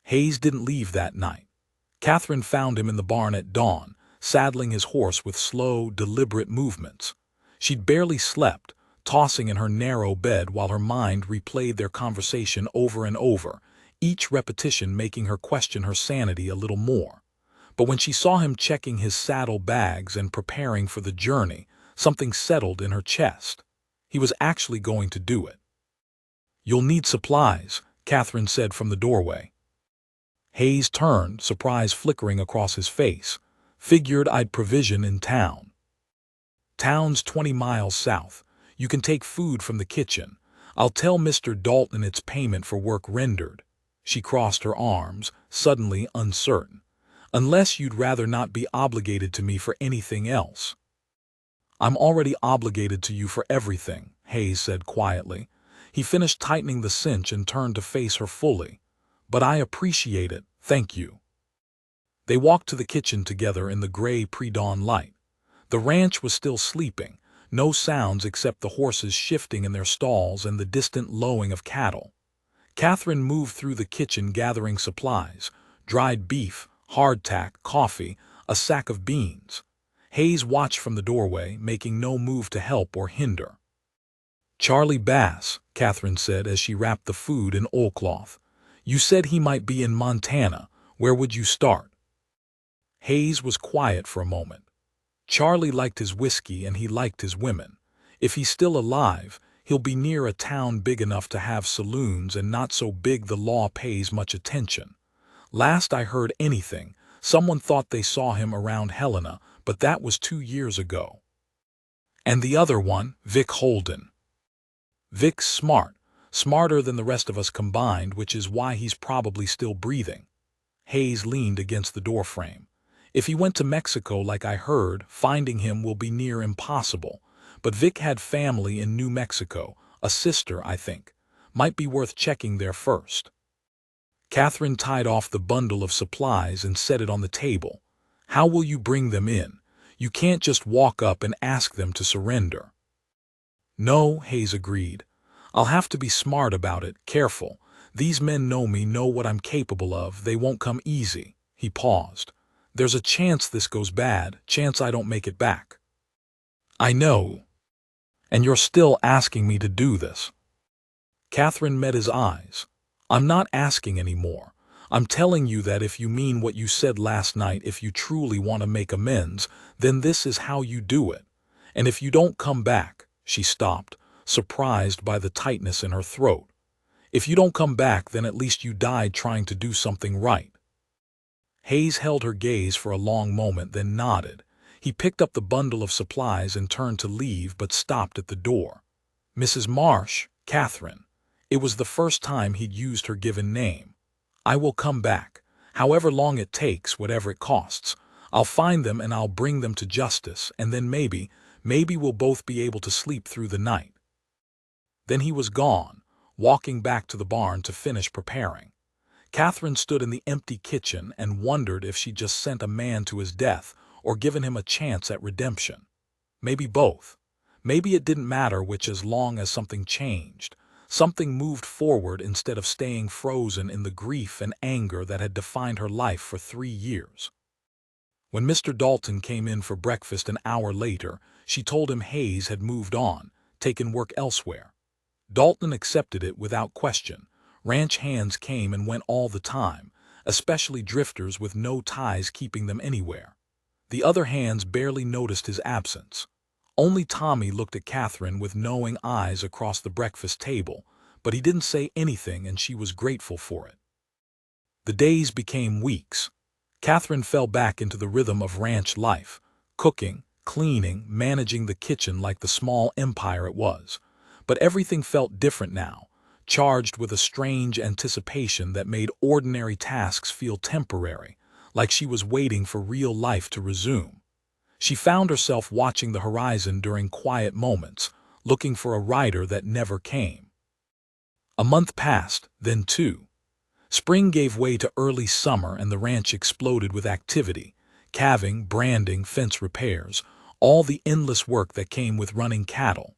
Hayes didn't leave that night. Catherine found him in the barn at dawn, saddling his horse with slow, deliberate movements. She'd barely slept, tossing in her narrow bed while her mind replayed their conversation over and over, each repetition making her question her sanity a little more. But when she saw him checking his saddle bags and preparing for the journey, something settled in her chest. He was actually going to do it. "You'll need supplies," Catherine said from the doorway. Hayes turned, surprise flickering across his face. "Figured I'd provision in town." "Town's 20 miles south. You can take food from the kitchen. I'll tell Mr. Dalton it's payment for work rendered." She crossed her arms, suddenly uncertain. "Unless you'd rather not be obligated to me for anything else." "I'm already obligated to you for everything," Hayes said quietly. He finished tightening the cinch and turned to face her fully. "But I appreciate it, thank you." They walked to the kitchen together in the gray pre-dawn light. The ranch was still sleeping, no sounds except the horses shifting in their stalls and the distant lowing of cattle. Catherine moved through the kitchen gathering supplies: dried beef, hardtack, coffee, a sack of beans. Hayes watched from the doorway, making no move to help or hinder. "Charlie Bass," Catherine said as she wrapped the food in oilcloth. "You said he might be in Montana. Where would you start?" Hayes was quiet for a moment. Charlie liked his whiskey and he liked his women. If he's still alive, he'll be near a town big enough to have saloons and not so big the law pays much attention. Last I heard anything, someone thought they saw him around Helena, but that was 2 years ago. "And the other one, Vic Holden." "Vic's smart, smarter than the rest of us combined, which is why he's probably still breathing." Hayes leaned against the doorframe. "If he went to Mexico like I heard, finding him will be near impossible. But Vic had family in New Mexico, a sister, I think. Might be worth checking there first." Catherine tied off the bundle of supplies and set it on the table. "How will you bring them in? You can't just walk up and ask them to surrender." "No," Hayes agreed. "I'll have to be smart about it, careful. These men know me, know what I'm capable of. They won't come easy." He paused. "There's a chance this goes bad, chance I don't make it back." "I know. And you're still asking me to do this." Catherine met his eyes. "I'm not asking anymore. I'm telling you that if you mean what you said last night, if you truly want to make amends, then this is how you do it. And if you don't come back—" She stopped, surprised by the tightness in her throat. "If you don't come back, then at least you died trying to do something right." Hayes held her gaze for a long moment, then nodded. He picked up the bundle of supplies and turned to leave, but stopped at the door. "Mrs. Marsh, Catherine." It was the first time he'd used her given name. "I will come back. However long it takes, whatever it costs. I'll find them and I'll bring them to justice, and then maybe we'll both be able to sleep through the night." Then he was gone, walking back to the barn to finish preparing. Catherine stood in the empty kitchen and wondered if she'd just sent a man to his death or given him a chance at redemption. Maybe both. Maybe it didn't matter which, as long as something changed. Something moved forward instead of staying frozen in the grief and anger that had defined her life for 3 years. When Mr. Dalton came in for breakfast an hour later, she told him Hayes had moved on, taken work elsewhere. Dalton accepted it without question. Ranch hands came and went all the time, especially drifters with no ties keeping them anywhere. The other hands barely noticed his absence. Only Tommy looked at Catherine with knowing eyes across the breakfast table, but he didn't say anything, and she was grateful for it. The days became weeks. Catherine fell back into the rhythm of ranch life, cooking, cleaning, managing the kitchen like the small empire it was. But everything felt different now, charged with a strange anticipation that made ordinary tasks feel temporary, like she was waiting for real life to resume. She found herself watching the horizon during quiet moments, looking for a rider that never came. A month passed, then 2. Spring gave way to early summer and the ranch exploded with activity: calving, branding, fence repairs, all the endless work that came with running cattle.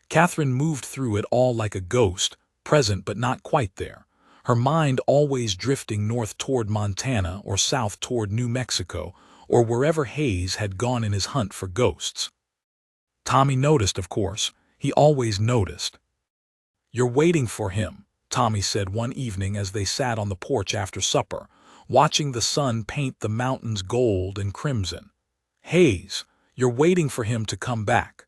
Catherine moved through it all like a ghost, present but not quite there, her mind always drifting north toward Montana or south toward New Mexico, or wherever Hayes had gone in his hunt for ghosts. Tommy noticed, of course. He always noticed. "You're waiting for him," Tommy said one evening as they sat on the porch after supper, watching the sun paint the mountains gold and crimson. "Hayes, you're waiting for him to come back."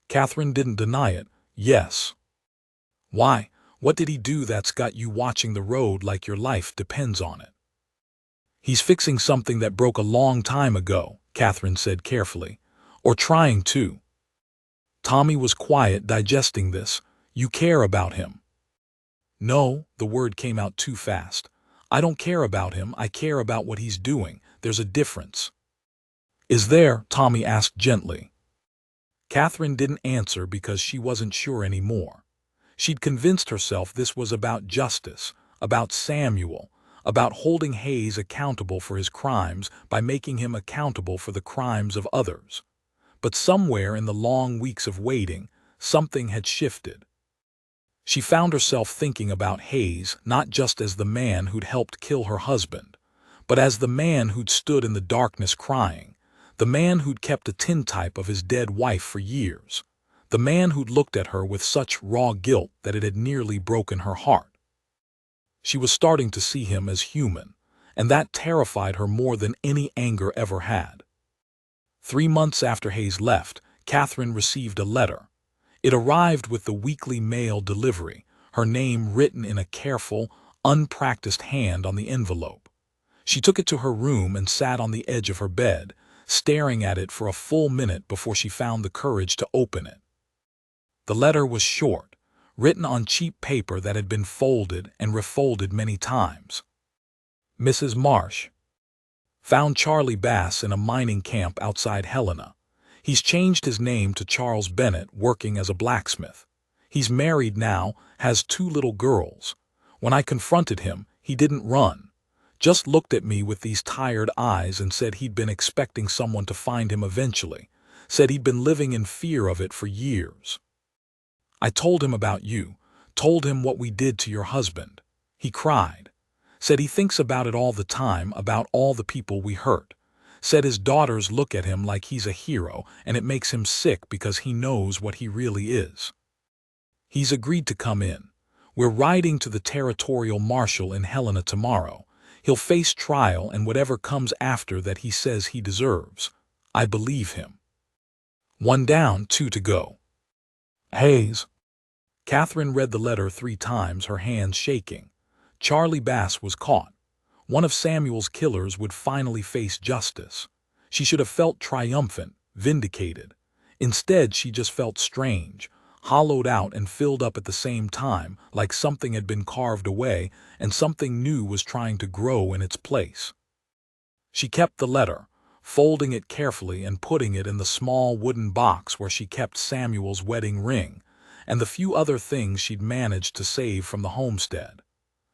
Catherine didn't deny it. "Yes." "Why? What did he do that's got you watching the road like your life depends on it? He's fixing something that broke a long time ago, Catherine said carefully. Or trying to. Tommy was quiet, digesting this. You care about him. No, the word came out too fast. I don't care about him, I care about what he's doing. There's a difference. Is there? Tommy asked gently. Catherine didn't answer because she wasn't sure anymore. She'd convinced herself this was about justice, about Samuel, about holding Hayes accountable for his crimes by making him accountable for the crimes of others. But somewhere in the long weeks of waiting, something had shifted. She found herself thinking about Hayes not just as the man who'd helped kill her husband, but as the man who'd stood in the darkness crying, the man who'd kept a tintype of his dead wife for years, the man who'd looked at her with such raw guilt that it had nearly broken her heart. She was starting to see him as human, and that terrified her more than any anger ever had. 3 months after Hayes left, Catherine received a letter. It arrived with the weekly mail delivery, her name written in a careful, unpracticed hand on the envelope. She took it to her room and sat on the edge of her bed, staring at it for a full minute before she found the courage to open it. The letter was short, written on cheap paper that had been folded and refolded many times. Mrs. Marsh. Found Charlie Bass in a mining camp outside Helena. He's changed his name to Charles Bennett, working as a blacksmith. He's married now, has 2 little girls. When I confronted him, he didn't run. Just looked at me with these tired eyes and said he'd been expecting someone to find him eventually. Said he'd been living in fear of it for years. I told him about you, told him what we did to your husband. He cried. Said he thinks about it all the time, about all the people we hurt. Said his daughters look at him like he's a hero and it makes him sick because he knows what he really is. He's agreed to come in. We're riding to the territorial marshal in Helena tomorrow. He'll face trial and whatever comes after that he says he deserves. I believe him. 1 down, 2 to go. Hayes. Catherine read the letter 3 times, her hands shaking. Charlie Bass was caught. One of Samuel's killers would finally face justice. She should have felt triumphant, vindicated. Instead, she just felt strange, hollowed out and filled up at the same time, like something had been carved away and something new was trying to grow in its place. She kept the letter, folding it carefully and putting it in the small wooden box where she kept Samuel's wedding ring and the few other things she'd managed to save from the homestead.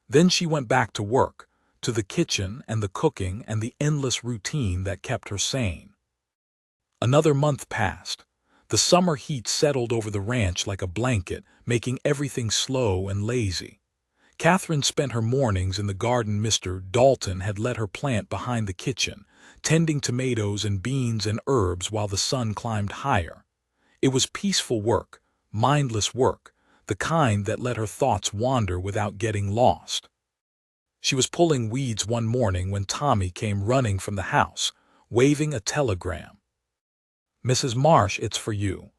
Then she went back to work, to the kitchen and the cooking and the endless routine that kept her sane. Another month passed. The summer heat settled over the ranch like a blanket, making everything slow and lazy. Catherine spent her mornings in the garden Mr. Dalton had let her plant behind the kitchen, tending tomatoes and beans and herbs while the sun climbed higher. It was peaceful work, mindless work, the kind that let her thoughts wander without getting lost. She was pulling weeds one morning when Tommy came running from the house, waving a telegram. Mrs. Marsh, it's for you.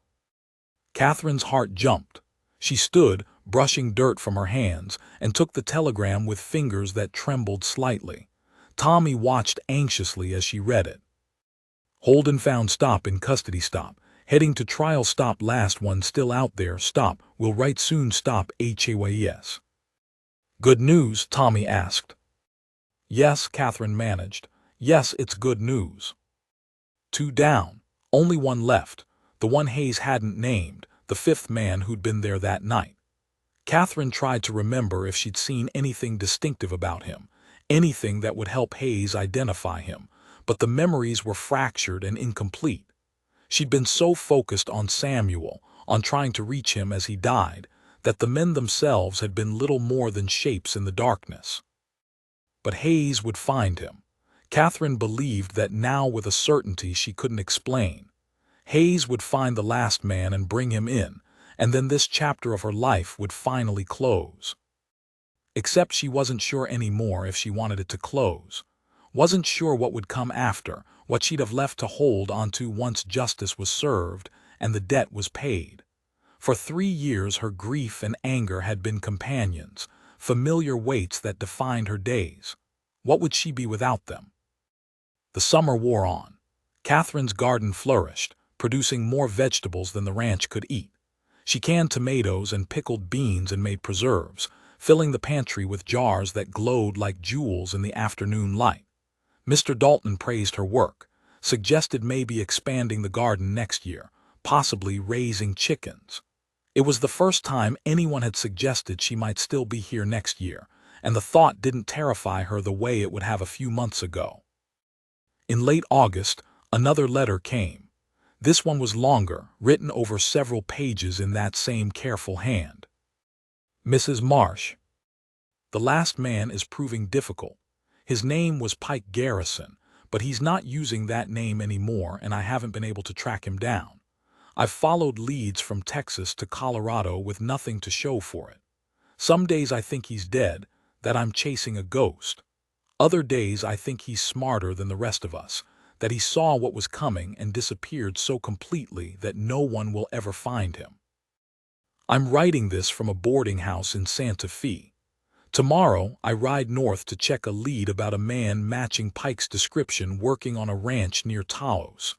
Catherine's heart jumped. She stood, brushing dirt from her hands, and took the telegram with fingers that trembled slightly. Tommy watched anxiously as she read it. Holden found, stop in custody, stop. Heading to trial, stop. Last one still out there, stop. Will write soon, stop. HAYS. Good news? Tommy asked. Yes, Catherine managed. Yes, it's good news. 2 down. Only one left. The one Hayes hadn't named, the 5th man who'd been there that night. Catherine tried to remember if she'd seen anything distinctive about him, anything that would help Hayes identify him, but the memories were fractured and incomplete. She'd been so focused on Samuel, on trying to reach him as he died, that the men themselves had been little more than shapes in the darkness. But Hayes would find him. Catherine believed that now with a certainty she couldn't explain. Hayes would find the last man and bring him in, and then this chapter of her life would finally close. Except she wasn't sure anymore if she wanted it to close. Wasn't sure what would come after, what she'd have left to hold onto once justice was served and the debt was paid. For 3 years her grief and anger had been companions, familiar weights that defined her days. What would she be without them? The summer wore on. Catherine's garden flourished, producing more vegetables than the ranch could eat. She canned tomatoes and pickled beans and made preserves, filling the pantry with jars that glowed like jewels in the afternoon light. Mr. Dalton praised her work, suggested maybe expanding the garden next year, possibly raising chickens. It was the first time anyone had suggested she might still be here next year, and the thought didn't terrify her the way it would have a few months ago. In late August, another letter came. This one was longer, written over several pages in that same careful hand. Mrs. Marsh. The last man is proving difficult. His name was Pike Garrison, but he's not using that name anymore and I haven't been able to track him down. I've followed leads from Texas to Colorado with nothing to show for it. Some days I think he's dead, that I'm chasing a ghost. Other days I think he's smarter than the rest of us, that he saw what was coming and disappeared so completely that no one will ever find him. I'm writing this from a boarding house in Santa Fe. Tomorrow I ride north to check a lead about a man matching Pike's description working on a ranch near Taos.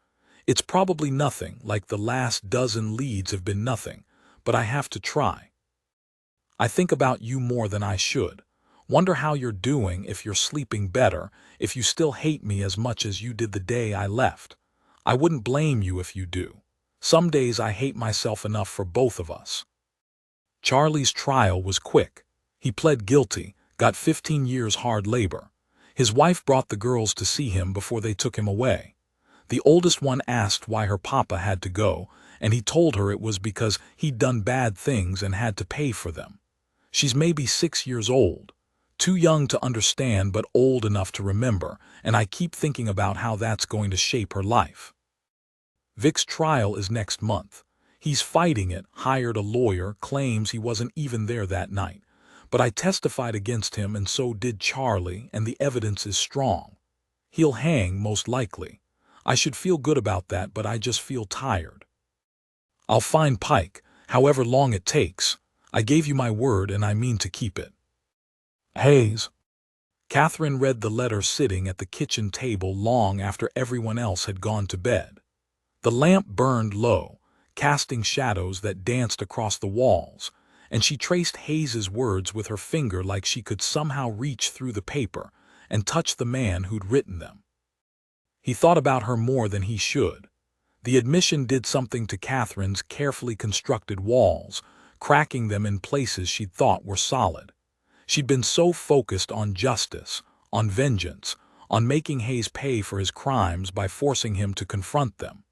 It's probably nothing, like the last dozen leads have been nothing, but I have to try. I think about you more than I should. Wonder how you're doing, if you're sleeping better, if you still hate me as much as you did the day I left. I wouldn't blame you if you do. Some days I hate myself enough for both of us. Charlie's trial was quick. He pled guilty, got 15 years hard labor. His wife brought the girls to see him before they took him away. The oldest one asked why her papa had to go, and he told her it was because he'd done bad things and had to pay for them. She's maybe 6 years old. Too young to understand but old enough to remember, and I keep thinking about how that's going to shape her life. Vic's trial is next month. He's fighting it, hired a lawyer, claims he wasn't even there that night. But I testified against him and so did Charlie, and the evidence is strong. He'll hang, most likely. I should feel good about that, but I just feel tired. I'll find Pike, however long it takes. I gave you my word and I mean to keep it. Hayes. Catherine read the letter sitting at the kitchen table long after everyone else had gone to bed. The lamp burned low, casting shadows that danced across the walls, and she traced Hayes's words with her finger like she could somehow reach through the paper and touch the man who'd written them. He thought about her more than he should. The admission did something to Catherine's carefully constructed walls, cracking them in places she'd thought were solid. She'd been so focused on justice, on vengeance, on making Hayes pay for his crimes by forcing him to confront them.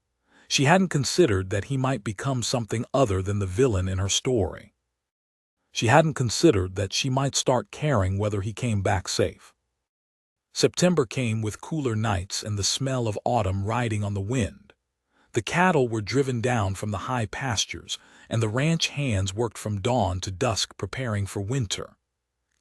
She hadn't considered that he might become something other than the villain in her story. She hadn't considered that she might start caring whether he came back safe. September came with cooler nights and the smell of autumn riding on the wind. The cattle were driven down from the high pastures, and the ranch hands worked from dawn to dusk preparing for winter.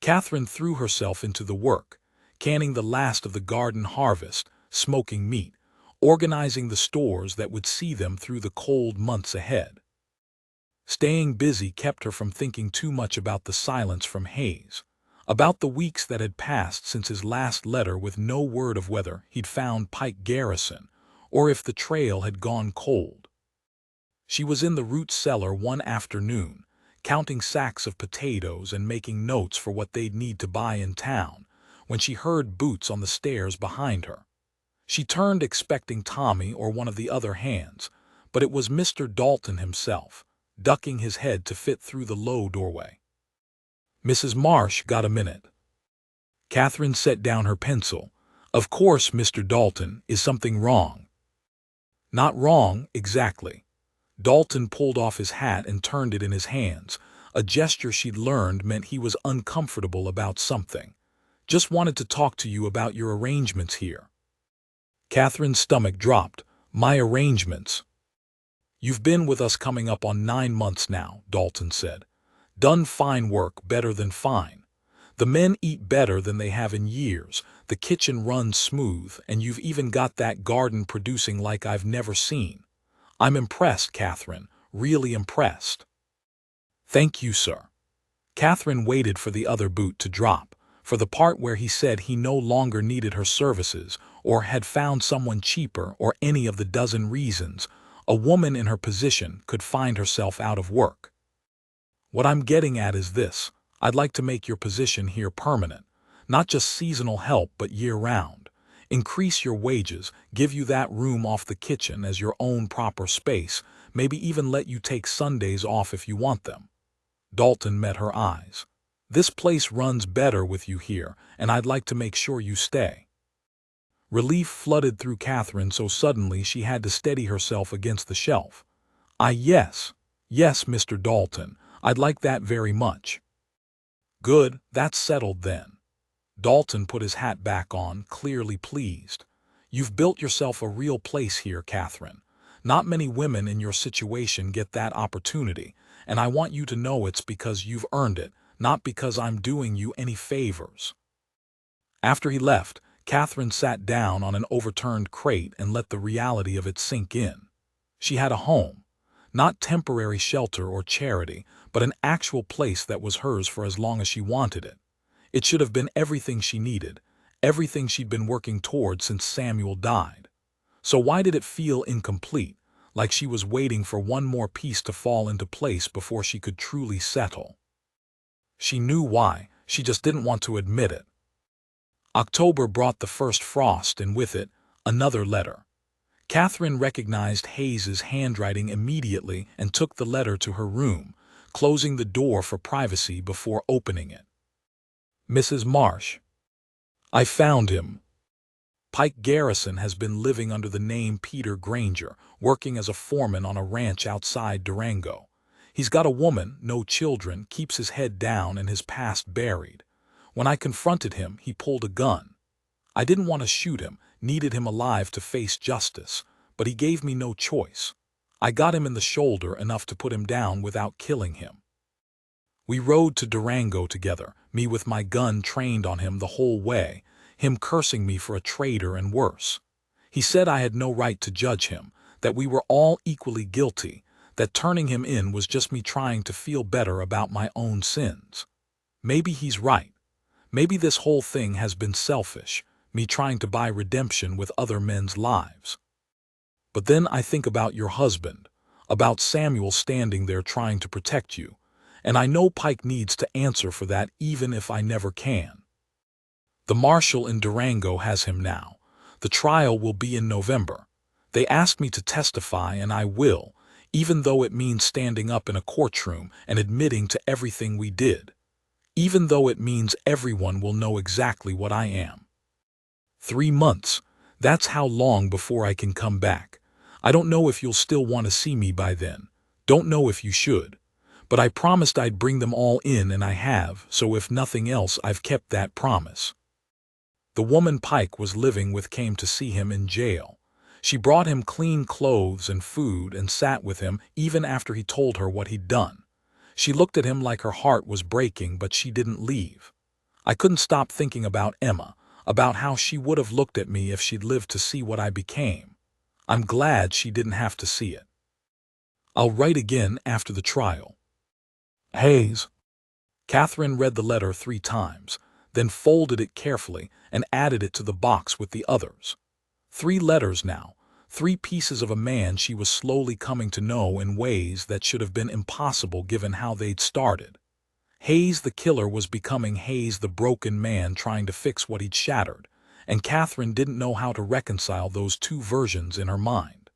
Catherine threw herself into the work, canning the last of the garden harvest, smoking meat, organizing the stores that would see them through the cold months ahead. Staying busy kept her from thinking too much about the silence from Hayes, about the weeks that had passed since his last letter with no word of whether he'd found Pike Garrison or if the trail had gone cold. She was in the root cellar one afternoon, counting sacks of potatoes and making notes for what they'd need to buy in town, when she heard boots on the stairs behind her. She turned expecting Tommy or one of the other hands, but it was Mr. Dalton himself, ducking his head to fit through the low doorway. Mrs. Marsh got a minute. Catherine set down her pencil. Of course, Mr. Dalton, is something wrong? Not wrong, exactly. Dalton pulled off his hat and turned it in his hands. A gesture she'd learned meant he was uncomfortable about something. Just wanted to talk to you about your arrangements here. Catherine's stomach dropped. My arrangements? You've been with us coming up on 9 months now, Dalton said. Done fine work, better than fine. The men eat better than they have in years, the kitchen runs smooth, and you've even got that garden producing like I've never seen. I'm impressed, Catherine, really impressed. Thank you, sir. Catherine waited for the other boot to drop, for the part where he said he no longer needed her services or had found someone cheaper or any of the dozen reasons a woman in her position could find herself out of work. What I'm getting at is this. I'd like to make your position here permanent, not just seasonal help but year-round. Increase your wages, give you that room off the kitchen as your own proper space, maybe even let you take Sundays off if you want them. Dalton met her eyes. This place runs better with you here, and I'd like to make sure you stay. Relief flooded through Catherine so suddenly she had to steady herself against the shelf. Yes, Mr. Dalton, I'd like that very much. Good, that's settled then. Dalton put his hat back on, clearly pleased. You've built yourself a real place here, Catherine. Not many women in your situation get that opportunity, and I want you to know it's because you've earned it, not because I'm doing you any favors. After he left, Catherine sat down on an overturned crate and let the reality of it sink in. She had a home, not temporary shelter or charity, but an actual place that was hers for as long as she wanted it. It should have been everything she needed, everything she'd been working toward since Samuel died. So why did it feel incomplete, like she was waiting for one more piece to fall into place before she could truly settle? She knew why, she just didn't want to admit it. October brought the first frost and with it, another letter. Catherine recognized Hayes's handwriting immediately and took the letter to her room, closing the door for privacy before opening it. Mrs. Marsh. I found him. Pike Garrison has been living under the name Peter Granger, working as a foreman on a ranch outside Durango. He's got a woman, no children, keeps his head down and his past buried. When I confronted him, he pulled a gun. I didn't want to shoot him, needed him alive to face justice, but he gave me no choice. I got him in the shoulder enough to put him down without killing him. We rode to Durango together, me with my gun trained on him the whole way, him cursing me for a traitor and worse. He said I had no right to judge him, that we were all equally guilty, that turning him in was just me trying to feel better about my own sins. Maybe he's right. Maybe this whole thing has been selfish, me trying to buy redemption with other men's lives. But then I think about your husband, about Samuel standing there trying to protect you, and I know Pike needs to answer for that even if I never can. The marshal in Durango has him now. The trial will be in November. They asked me to testify and I will, even though it means standing up in a courtroom and admitting to everything we did. Even though it means everyone will know exactly what I am. 3 months. That's how long before I can come back. I don't know if you'll still want to see me by then. Don't know if you should. But I promised I'd bring them all in and I have, so if nothing else I've kept that promise. The woman Pike was living with came to see him in jail. She brought him clean clothes and food and sat with him even after he told her what he'd done. She looked at him like her heart was breaking, but she didn't leave. I couldn't stop thinking about Emma, about how she would have looked at me if she'd lived to see what I became. I'm glad she didn't have to see it. I'll write again after the trial. Hayes. Catherine read the letter 3 times, then folded it carefully and added it to the box with the others. 3 letters now, 3 pieces of a man she was slowly coming to know in ways that should have been impossible given how they'd started. Hayes the killer was becoming Hayes the broken man trying to fix what he'd shattered, and Catherine didn't know how to reconcile those 2 versions in her mind.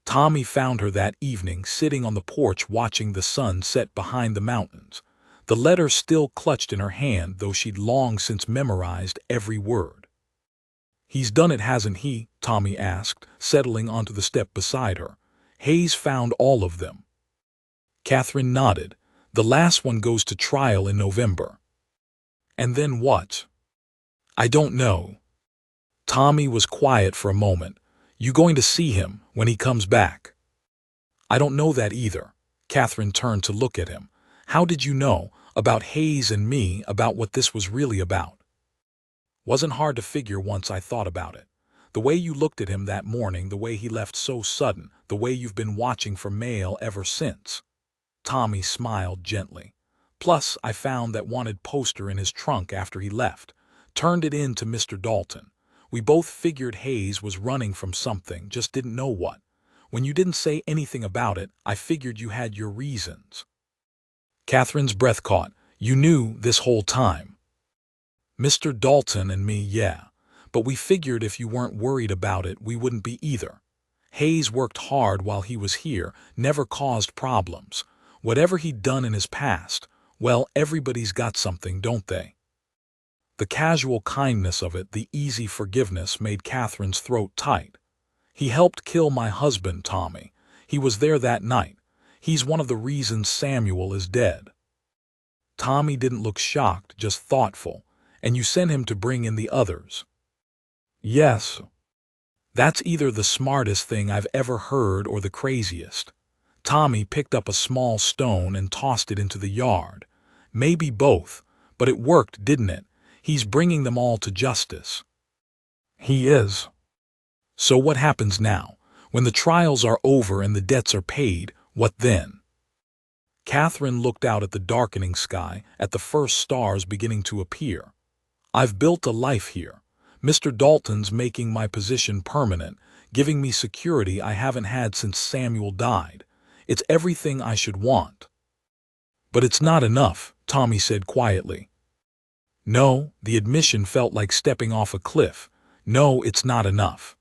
Tommy found her that evening sitting on the porch watching the sun set behind the mountains, the letter still clutched in her hand though she'd long since memorized every word. He's done it, hasn't he? Tommy asked, settling onto the step beside her. Hayes found all of them. Catherine nodded. The last one goes to trial in November. And then what? I don't know. Tommy was quiet for a moment. You going to see him when he comes back? I don't know that either. Catherine turned to look at him. How did you know, about Hayes and me, about what this was really about? Wasn't hard to figure once I thought about it. The way you looked at him that morning, the way he left so sudden, the way you've been watching for mail ever since. Tommy smiled gently. Plus, I found that wanted poster in his trunk after he left. Turned it in to Mr. Dalton. We both figured Hayes was running from something, just didn't know what. When you didn't say anything about it, I figured you had your reasons. Catherine's breath caught. You knew this whole time. Mr. Dalton and me, yeah. But we figured if you weren't worried about it, we wouldn't be either. Hayes worked hard while he was here, never caused problems. Whatever he'd done in his past, well, everybody's got something, don't they? The casual kindness of it, the easy forgiveness, made Catherine's throat tight. He helped kill my husband, Tommy. He was there that night. He's one of the reasons Samuel is dead. Tommy didn't look shocked, just thoughtful. And you sent him to bring in the others. Yes. That's either the smartest thing I've ever heard or the craziest. Tommy picked up a small stone and tossed it into the yard. Maybe both, but it worked, didn't it? He's bringing them all to justice. He is. So what happens now? When the trials are over and the debts are paid, what then? Catherine looked out at the darkening sky, at the first stars beginning to appear. I've built a life here. Mr. Dalton's making my position permanent, giving me security I haven't had since Samuel died. It's everything I should want. But it's not enough, Tommy said quietly. No, the admission felt like stepping off a cliff. No, it's not enough.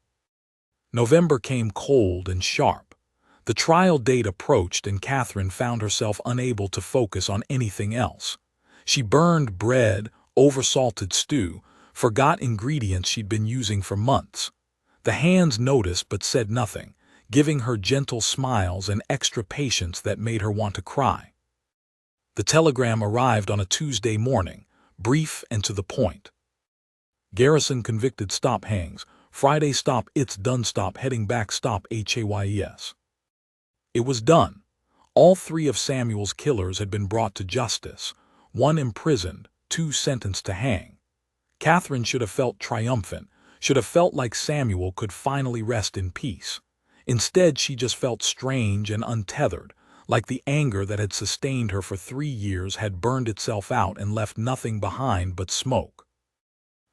November came cold and sharp. The trial date approached and Catherine found herself unable to focus on anything else. She burned bread, oversalted stew, forgot ingredients she'd been using for months. The hands noticed but said nothing, giving her gentle smiles and extra patience that made her want to cry. The telegram arrived on a Tuesday morning, brief and to the point. Garrison convicted, stop hangs. Friday, stop, it's done, stop heading back, stop HAYES. It was done. All 3 of Samuel's killers had been brought to justice, 1 imprisoned, 2 sentenced to hang. Catherine should have felt triumphant, should have felt like Samuel could finally rest in peace. Instead, she just felt strange and untethered, like the anger that had sustained her for 3 years had burned itself out and left nothing behind but smoke.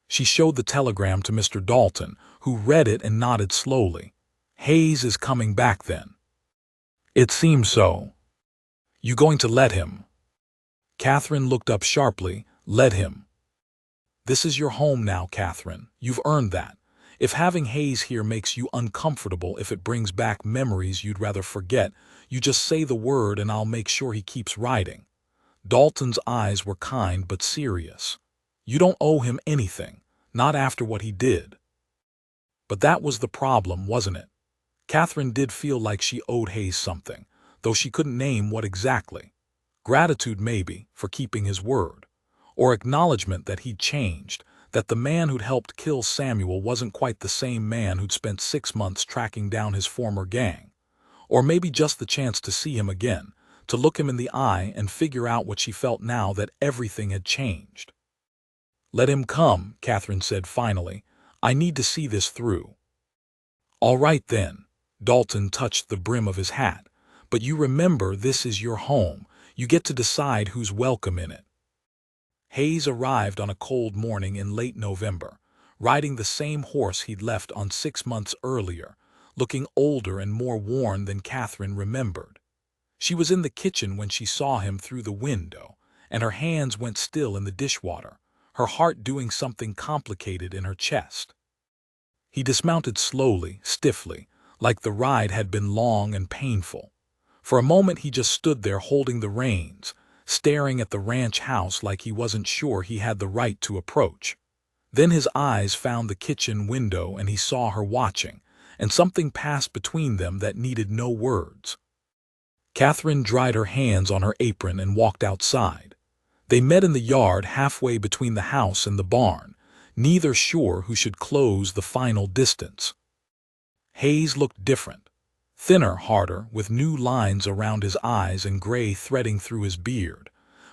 She showed the telegram to Mr. Dalton, who read it and nodded slowly. Hayes is coming back then. It seems so. You going to let him? Catherine looked up sharply. Let him. This is your home now, Catherine. You've earned that. If having Hayes here makes you uncomfortable, if it brings back memories you'd rather forget, you just say the word and I'll make sure he keeps riding. Dalton's eyes were kind but serious. You don't owe him anything, not after what he did. But that was the problem, wasn't it? Catherine did feel like she owed Hayes something, though she couldn't name what exactly. Gratitude maybe, for keeping his word. Or acknowledgement that he'd changed, that the man who'd helped kill Samuel wasn't quite the same man who'd spent 6 months tracking down his former gang. Or maybe just the chance to see him again, to look him in the eye and figure out what she felt now that everything had changed. Let him come, Catherine said finally. I need to see this through. All right then. Dalton touched the brim of his hat. But you remember, this is your home. You get to decide who's welcome in it. Hayes arrived on a cold morning in late November, riding the same horse he'd left on 6 months earlier, looking older and more worn than Catherine remembered. She was in the kitchen when she saw him through the window, and her hands went still in the dishwater, her heart doing something complicated in her chest. He dismounted slowly, stiffly, like the ride had been long and painful. For a moment he just stood there holding the reins, staring at the ranch house like he wasn't sure he had the right to approach. Then his eyes found the kitchen window and he saw her watching, and something passed between them that needed no words. Catherine dried her hands on her apron and walked outside. They met in the yard halfway between the house and the barn, neither sure who should close the final distance. Hayes looked different. Thinner, harder, with new lines around his eyes and gray threading through his beard.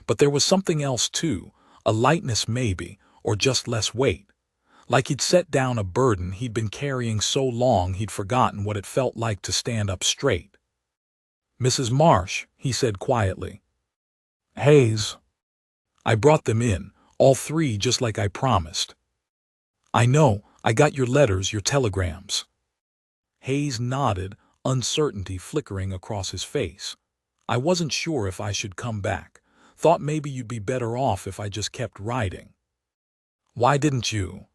But there was something else too, a lightness maybe, or just less weight. Like he'd set down a burden he'd been carrying so long he'd forgotten what it felt like to stand up straight. "Mrs. Marsh," he said quietly. "Hayes. I brought them in, all three just like I promised." "I know, I got your letters, your telegrams." Hayes nodded, uncertainty flickering across his face. "I wasn't sure if I should come back. Thought maybe you'd be better off if I just kept writing." "Why didn't you?"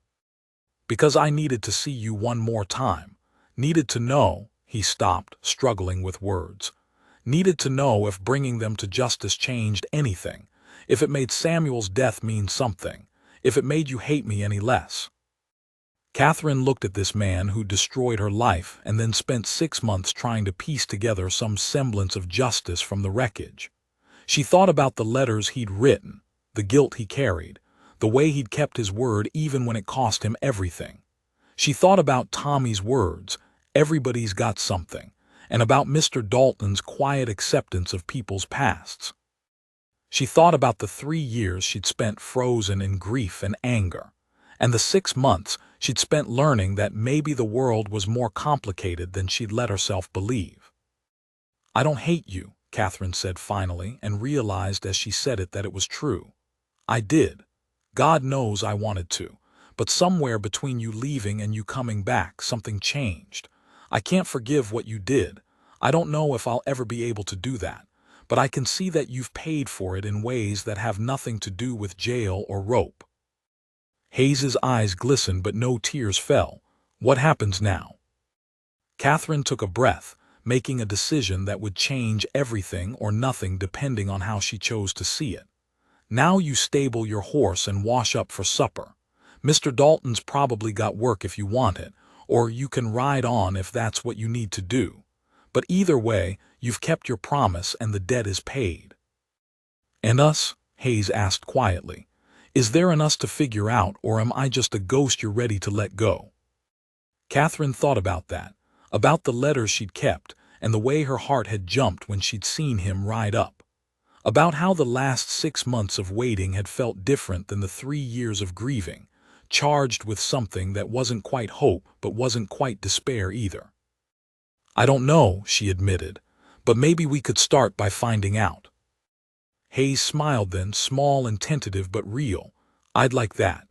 "Because I needed to see you one more time. Needed to know," he stopped, struggling with words. "Needed to know if bringing them to justice changed anything, if it made Samuel's death mean something, if it made you hate me any less." Catherine looked at this man who destroyed her life and then spent 6 months trying to piece together some semblance of justice from the wreckage. She thought about the letters he'd written, the guilt he carried, the way he'd kept his word even when it cost him everything. She thought about Tommy's words, "Everybody's got something," and about Mr. Dalton's quiet acceptance of people's pasts. She thought about the 3 years she'd spent frozen in grief and anger, and the 6 months she'd spent learning that maybe the world was more complicated than she'd let herself believe. "I don't hate you," Catherine said finally, and realized as she said it that it was true. "I did. God knows I wanted to. But somewhere between you leaving and you coming back, something changed. I can't forgive what you did. I don't know if I'll ever be able to do that. But I can see that you've paid for it in ways that have nothing to do with jail or rope." Hayes's eyes glistened but no tears fell. "What happens now?" Catherine took a breath, making a decision that would change everything or nothing depending on how she chose to see it. "Now you stable your horse and wash up for supper. Mr. Dalton's probably got work if you want it, or you can ride on if that's what you need to do. But either way, you've kept your promise and the debt is paid." "And us?" Hayes asked quietly. "Is there an us to figure out, or am I just a ghost you're ready to let go?" Catherine thought about that, about the letters she'd kept, and the way her heart had jumped when she'd seen him ride up. About how the last 6 months of waiting had felt different than the 3 years of grieving, charged with something that wasn't quite hope but wasn't quite despair either. "I don't know," she admitted, "but maybe we could start by finding out." Hayes smiled then, small and tentative but real. "I'd like that."